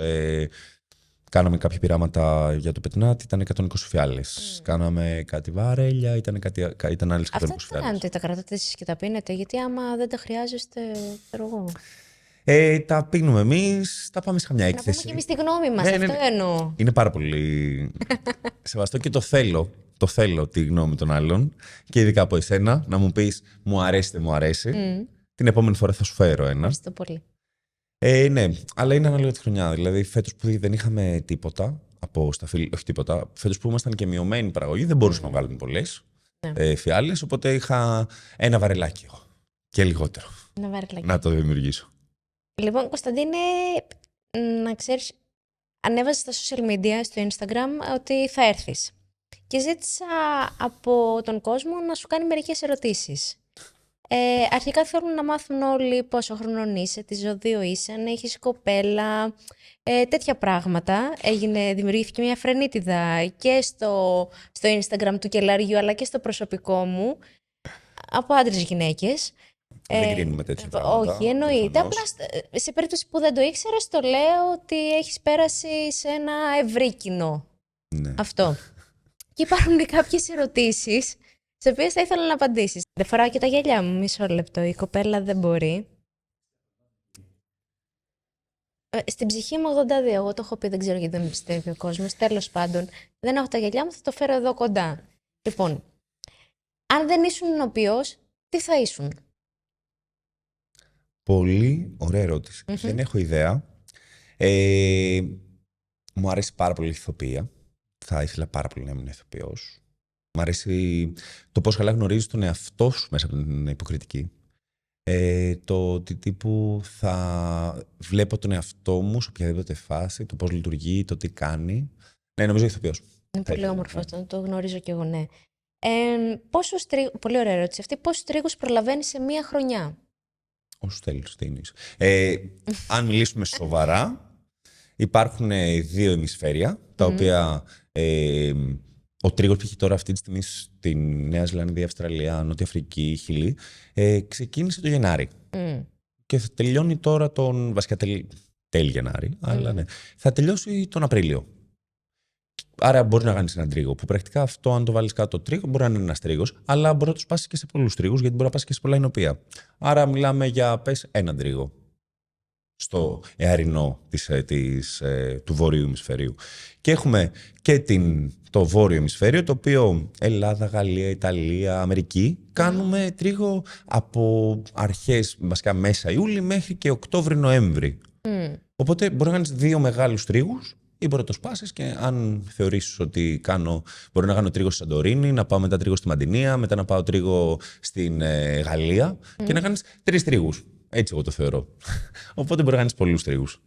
κάναμε κάποια πειράματα για το πετνάτ, ήταν 120 φιάλες. Κάναμε κάτι βαρέλια, ήταν άλλες 120 Αυτά φιάλες. τι κάνετε, τα κρατάτε εσείς και τα πίνετε? Γιατί άμα δεν τα χρειάζεστε, ξέρω εγώ. Τα πίνουμε εμείς, τα πάμε σε καμιά έκθεση. Να πούμε και εμείς τη γνώμη μας, αυτό εννοώ. Είναι πάρα πολύ σεβαστό και το θέλω τη γνώμη των άλλων και ειδικά από εσένα, να μου πεις μου αρέσει, δεν μου αρέσει. Την επόμενη φορά θα σου φέρω ένα. Ευχαριστώ πολύ. Ναι, αλλά είναι ανάλογα τη χρονιά. Δηλαδή, φέτος που δεν είχαμε τίποτα, από σταφύλι, όχι τίποτα. Φέτος που ήμασταν και μειωμένη παραγωγή, δεν μπορούσαμε να βγάλουμε πολλές φιάλες, οπότε είχα ένα βαρελάκι εγώ. Και λιγότερο. Ένα βαρελάκι. Να το δημιουργήσω. Λοιπόν, Κωνσταντίνε, να ξέρεις, ανέβαζες στα social media, στο Instagram, ότι θα έρθεις. Και ζήτησα από τον κόσμο να σου κάνει μερικές ερωτήσεις. Αρχικά θέλουν να μάθουν όλοι πόσο χρονών είσαι, τι ζώδιο είσαι, αν έχεις κοπέλα, τέτοια πράγματα. Δημιουργήθηκε μια φρενίτιδα και στο Instagram του Κελαριού, αλλά και στο προσωπικό μου, από άντρες γυναίκες. Δεν κρίνουμε τέτοια πράγματα. Όχι, εννοείται. Απλά σε περίπτωση που δεν το ήξερες, το λέω ότι έχεις πέρασει σε ένα ευρύ κοινό. Ναι. Αυτό. Και υπάρχουν κάποιες ερωτήσεις, στις οποίες θα ήθελα να απαντήσεις. Δεν φοράω και τα γυαλιά μου, μισό λεπτό. Η κοπέλα δεν μπορεί. Στην ψυχή μου 82, εγώ το έχω πει, δεν ξέρω γιατί δεν με πιστεύει ο κόσμος. Τέλος πάντων, δεν έχω τα γυαλιά μου, θα το φέρω εδώ κοντά. Λοιπόν, αν δεν ήσουν ηνοποιός, τι θα ήσουν? Πολύ ωραία ερώτηση. Δεν έχω ιδέα. Μου αρέσει πάρα πολύ η ηθοποιία. Θα ήθελα πάρα πολύ να ήμουν ηθοποιός. Μου αρέσει το πώς καλά γνωρίζεις τον εαυτό σου μέσα από την υποκριτική. Το ότι τύπου θα βλέπω τον εαυτό μου σε οποιαδήποτε φάση, το πώς λειτουργεί, το τι κάνει. Ναι, νομίζω ηθοποιός. Είναι πολύ όμορφο αυτό, το γνωρίζω κι εγώ, ναι. Πολύ ωραία ερώτηση αυτή. Πόσους τρίγους προλαβαίνεις σε μία χρονιά? Όσους θέλεις, τι εννοείς. Αν μιλήσουμε σοβαρά, υπάρχουν δύο ημισφαίρια, τα οποία ο τρίγος που έχει τώρα αυτή τη στιγμή στη Νέα Ζηλανδία, Αυστραλία, Νότια Αφρική, Χιλή, ξεκίνησε το Γενάρη. Και θα τελειώνει τώρα βασικά τέλη Γενάρη, αλλά ναι, θα τελειώσει τον Απρίλιο. Άρα μπορεί να κάνεις έναν τρίγο. Που πρακτικά αυτό, αν το βάλεις κάτω το τρίγο, μπορεί να είναι ένας τρίγος, αλλά μπορεί να το σπάσεις και σε πολλούς τρίγους, γιατί μπορεί να πας και σε πολλά εινοπία. Άρα μιλάμε για έναν τρίγο στο εαρινό του βόρειου ημισφαιρίου. Και έχουμε και το βόρειο ημισφαίριο, το οποίο Ελλάδα, Γαλλία, Ιταλία, Αμερική, κάνουμε τρίγο από αρχές, βασικά μέσα Ιούλη, μέχρι και Οκτώβρη-Νοέμβρη. Οπότε μπορεί να κάνεις δύο μεγάλους τρίγους, ή μπορεί να το σπάσεις και αν θεωρήσεις ότι μπορεί να κάνω τρίγο στη Σαντορίνη, να πάω μετά τρίγο στη Μαντινία, μετά να πάω τρίγο στην Γαλλία και να κάνεις 3 τρίγους. Έτσι εγώ το θεωρώ. Οπότε μπορεί να κάνεις πολλούς τρίγους.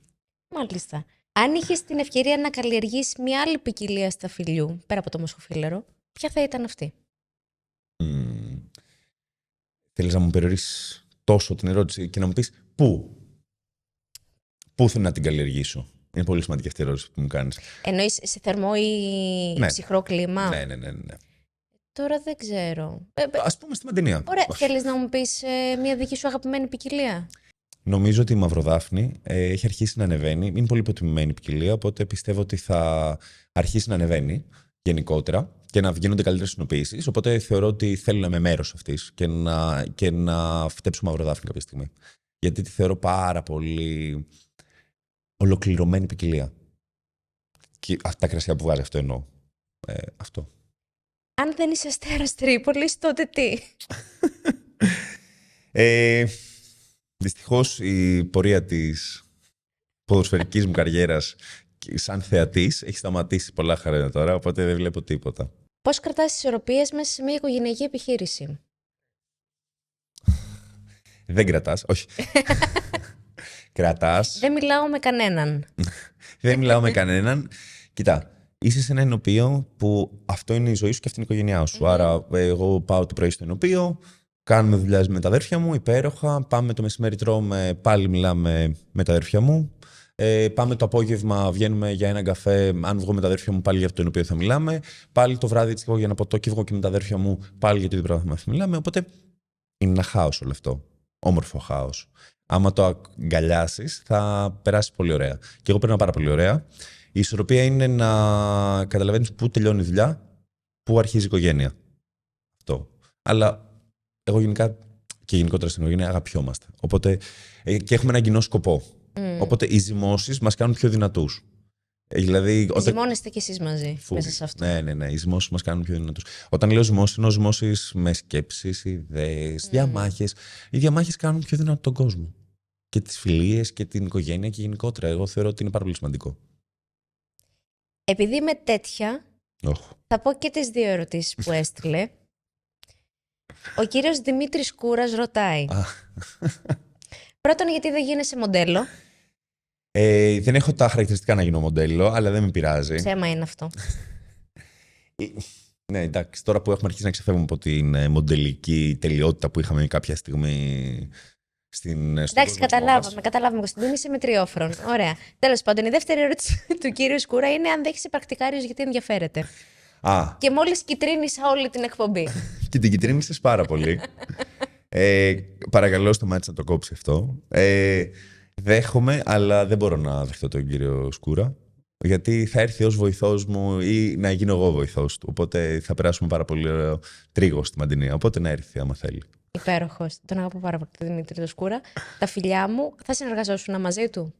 Μάλιστα. Αν είχες την ευκαιρία να καλλιεργήσεις μια άλλη ποικιλία σταφυλιού, πέρα από το μοσχοφύλαρο, ποια θα ήταν αυτή? Θέλεις να μου περιορίσεις τόσο την ερώτηση και να μου πεις πού? Πού θέλω να την καλλιεργήσω? Είναι πολύ σημαντική αυτή η ερώτηση που μου κάνεις. Εννοείς σε θερμό ή ψυχρό κλίμα? Ναι. Τώρα δεν ξέρω. Ας πούμε στη Μαντινία. Ωραία. Θέλεις να μου πεις μια δική σου αγαπημένη ποικιλία? Νομίζω ότι η Μαυροδάφνη έχει αρχίσει να ανεβαίνει. Είναι πολύ υποτιμημένη ποικιλία, οπότε πιστεύω ότι θα αρχίσει να ανεβαίνει γενικότερα και να γίνονται καλύτερες συνοποιήσεις. Οπότε θεωρώ ότι θέλω να είμαι μέρος αυτής και να φυτέψω Μαυροδάφνη κάποια στιγμή. Γιατί τη θεωρώ πάρα πολύ ολοκληρωμένη ποικιλία. Και τα κρασιά που βγάζει, αυτό εννοώ. Αυτό. Αν δεν είσαι αστέρας Τρίπολης, τότε τι? Δυστυχώς η πορεία της ποδοσφαιρικής μου καριέρας σαν θεατής έχει σταματήσει πολλά χρόνια τώρα, οπότε δεν βλέπω τίποτα. Πώς κρατάς τις ισορροπίες μέσα σε μια οικογενειακή επιχείρηση? Δεν κρατάς, όχι. Κρατάς. Δεν μιλάω με κανέναν. Δεν μιλάω με κανέναν. Κοίτα, είσαι σε ένα ενοπείο που αυτό είναι η ζωή σου και αυτή είναι η οικογένειά σου. Άρα, εγώ πάω το πρωί στο ενοπείο, κάνουμε δουλειά με τα αδέρφια μου, υπέροχα. Πάμε το μεσημέρι, τρώμε, πάλι μιλάμε με τα αδέρφια μου. Πάμε το απόγευμα, βγαίνουμε για έναν καφέ. Αν βγω με τα αδέρφια μου, πάλι για το οποίο θα μιλάμε. Πάλι το βράδυ, εγώ για ένα ποτό και βγω και με τα αδέρφια μου, πάλι για το ίδιο πράγμα θα μιλάμε. Οπότε είναι ένα χάος όλο αυτό. Όμορφο χάος. Άμα το αγκαλιάσεις, θα περάσεις πολύ ωραία. Και εγώ περνάω πάρα πολύ ωραία. Η ισορροπία είναι να καταλαβαίνεις πού τελειώνει η δουλειά, πού αρχίζει η οικογένεια. Αυτό. Αλλά εγώ γενικά και γενικότερα στην οικογένεια αγαπιόμαστε. Οπότε και έχουμε έναν κοινό σκοπό. Οπότε οι ζυμώσεις μας κάνουν πιο δυνατούς. Δηλαδή, ζυμώνεστε κι εσείς μαζί μέσα σε αυτό. Ναι. Οι ζυμώσεις μας κάνουν πιο δυνατούς. Όταν λέω ζυμώσεις, εννοώ ζυμώσεις με σκέψεις, ιδέες, διαμάχες. Οι διαμάχες κάνουν πιο δυνατό τον κόσμο. Και τις φιλίες και την οικογένεια και γενικότερα. Εγώ θεωρώ ότι είναι πάρα πολύ σημαντικό. Επειδή είμαι τέτοια, θα πω και τις δύο ερωτήσεις που έστειλε. Ο κύριος Δημήτρης Κούρας ρωτάει. Πρώτον, γιατί δεν γίνεσαι μοντέλο. Δεν έχω τα χαρακτηριστικά να γίνω μοντέλο, αλλά δεν με πειράζει. Ψέμα είναι αυτό. Ναι, εντάξει, τώρα που έχουμε αρχίσει να ξεφεύγουμε από την μοντελική τελειότητα που είχαμε κάποια στιγμή εντάξει, καταλάβαμε. Κωνσταντίνη, είσαι μετριόφρον. Ωραία. Τέλος πάντων, η δεύτερη ερώτηση του κύριου Σκούρα είναι αν δέχεσαι πρακτικάριος γιατί ενδιαφέρεται. Και μόλις κυτρίνησα όλη την εκπομπή. Και την κυτρίνησες πάρα πολύ. Παρακαλώ στο μάτι να το κόψει αυτό. Δέχομαι, αλλά δεν μπορώ να δεχτώ τον κύριο Σκούρα. Γιατί θα έρθει ως βοηθός μου ή να γίνω εγώ βοηθός του. Οπότε θα περάσουμε πάρα πολύ τρίγο στη Μαντινία. Οπότε να έρθει άμα θέλει. Υπέροχος. Τον αγαπώ πάρα πολύ τον Δημήτρη Σκούρα. Τα φιλιά μου, θα συνεργαζόσουν μαζί του.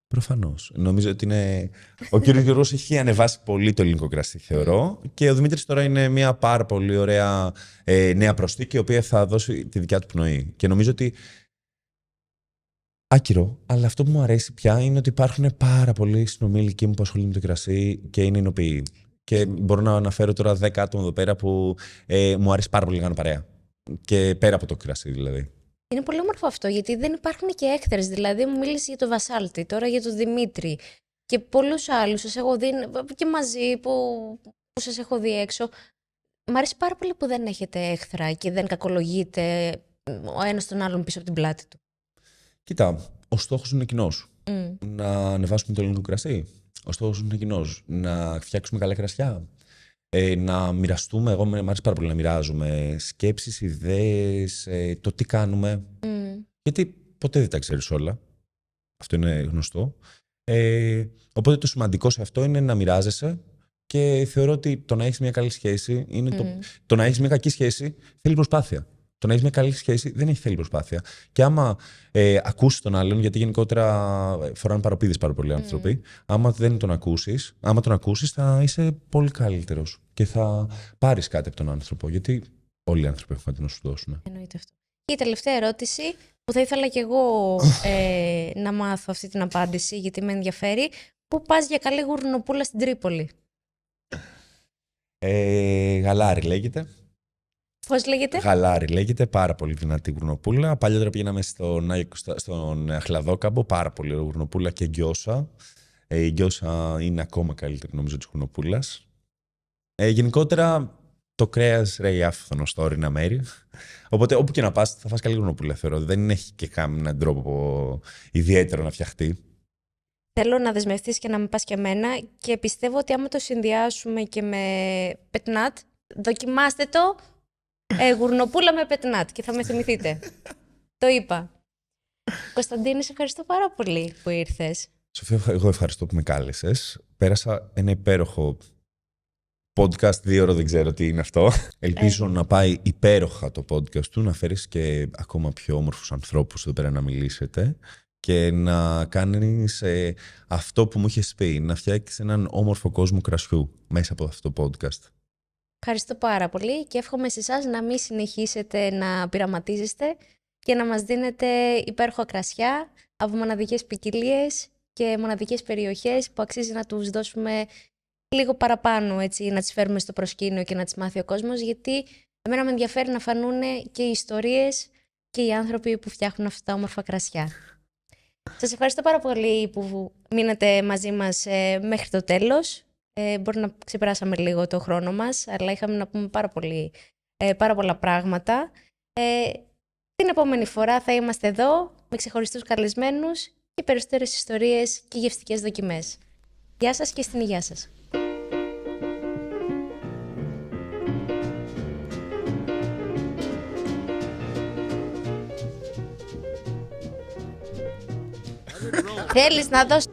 Προφανώς. Νομίζω ότι είναι. Ο κύριος Γιώργος έχει ανεβάσει πολύ το ελληνικό κρασί, θεωρώ. Και ο Δημήτρης τώρα είναι μια πάρα πολύ ωραία νέα προσθήκη, η οποία θα δώσει τη δικιά του πνοή. Και νομίζω ότι. Άκυρο, αλλά αυτό που μου αρέσει πια είναι ότι υπάρχουν πάρα πολλοί συνομήλικοι μου που ασχολούνται με το κρασί και είναι εινοποιοί. Και μπορώ να αναφέρω τώρα 10 άτομα εδώ πέρα που μου αρέσει πάρα πολύ να κάνω παρέα. Και πέρα από το κρασί, δηλαδή. Είναι πολύ όμορφο αυτό, γιατί δεν υπάρχουν και έχθρες. Δηλαδή, μου μίλησε για τον Βασάλτη, τώρα για τον Δημήτρη και πολλούς άλλους. Σας έχω δει και μαζί που σας έχω δει έξω. Μ' αρέσει πάρα πολύ που δεν έχετε έχθρα και δεν κακολογείτε ο ένας τον άλλον πίσω από την πλάτη του. Κοίτα, ο στόχος είναι κοινός. Να ανεβάσουμε το ελληνικό κρασί. Ο στόχος είναι κοινός. Να φτιάξουμε καλά κρασιά. Να μοιραστούμε. Εγώ μου αρέσει πάρα πολύ να μοιράζουμε σκέψεις, ιδέες, το τι κάνουμε. Γιατί ποτέ δεν τα ξέρεις όλα. Αυτό είναι γνωστό. Οπότε το σημαντικό σε αυτό είναι να μοιράζεσαι και θεωρώ ότι το να έχεις μια καλή σχέση είναι το να έχεις μια κακή σχέση θέλει προσπάθεια. Το να έχεις μια καλή σχέση δεν έχει θέλει προσπάθεια. Και άμα ακούσεις τον άλλον, γιατί γενικότερα φοράνε παροπίδες πάρα πολλοί άνθρωποι, άμα δεν τον ακούσεις, θα είσαι πολύ καλύτερος και θα πάρεις κάτι από τον άνθρωπο. Γιατί όλοι οι άνθρωποι έχουν κάτι να σου δώσουν. Εννοείται αυτό. Και η τελευταία ερώτηση που θα ήθελα κι εγώ να μάθω αυτή την απάντηση, γιατί με ενδιαφέρει. Πού πας για καλή γουρνοπούλα στην Τρίπολη? Γαλάρι λέγεται. Πώς λέγεται? Γαλάρι λέγεται, πάρα πολύ δυνατή γουρνοπούλα. Παλιότερα πήγαμε στον Αχλαδόκαμπο, πάρα πολύ ωραία γουρνοπούλα και γκιόσα. Η γκιόσα είναι ακόμα καλύτερη νομίζω της γουρνοπούλας. Γενικότερα το κρέας ρέει άφθονο στα ορεινά μέρη. Οπότε όπου και να πας θα φας καλή γουρνοπούλα, θεωρώ. Δεν έχει και κανέναν τρόπο ιδιαίτερο να φτιαχτεί. Θέλω να δεσμευτείς και να με πας και εμένα και πιστεύω ότι άμα το συνδυάσουμε και με πετνάτ, δοκιμάστε το. Γουρνοπούλα με πετνάτ και θα με θυμηθείτε. Το είπα. Κωνσταντίνη, σε ευχαριστώ πάρα πολύ που ήρθες. Σοφία, εγώ ευχαριστώ που με κάλεσες. Πέρασα ένα υπέροχο podcast, 2 ώρες δεν ξέρω τι είναι αυτό. Ελπίζω να πάει υπέροχα το podcast του, να φέρεις και ακόμα πιο όμορφους ανθρώπους εδώ πέρα να μιλήσετε και να κάνεις αυτό που μου είχες πει, να φτιάξεις έναν όμορφο κόσμο κρασιού μέσα από αυτό το podcast. Ευχαριστώ πάρα πολύ και εύχομαι σε εσάς να μην συνεχίσετε να πειραματίζεστε και να μας δίνετε υπέροχα κρασιά από μοναδικές ποικιλίες και μοναδικές περιοχές που αξίζει να τους δώσουμε λίγο παραπάνω, έτσι, να τις φέρουμε στο προσκήνιο και να τις μάθει ο κόσμος, γιατί εμένα με ενδιαφέρει να φανούν και οι ιστορίες και οι άνθρωποι που φτιάχνουν αυτά τα όμορφα κρασιά. Σας ευχαριστώ πάρα πολύ που μείνατε μαζί μας μέχρι το τέλος. Μπορεί να ξεπεράσαμε λίγο το χρόνο μας, αλλά είχαμε να πούμε πάρα πολλά πράγματα. Την επόμενη φορά θα είμαστε εδώ με ξεχωριστούς καλεσμένους και περισσότερες ιστορίες και γευστικές δοκιμές. Γεια σας και στην υγεία σας. Θέλεις να δώσω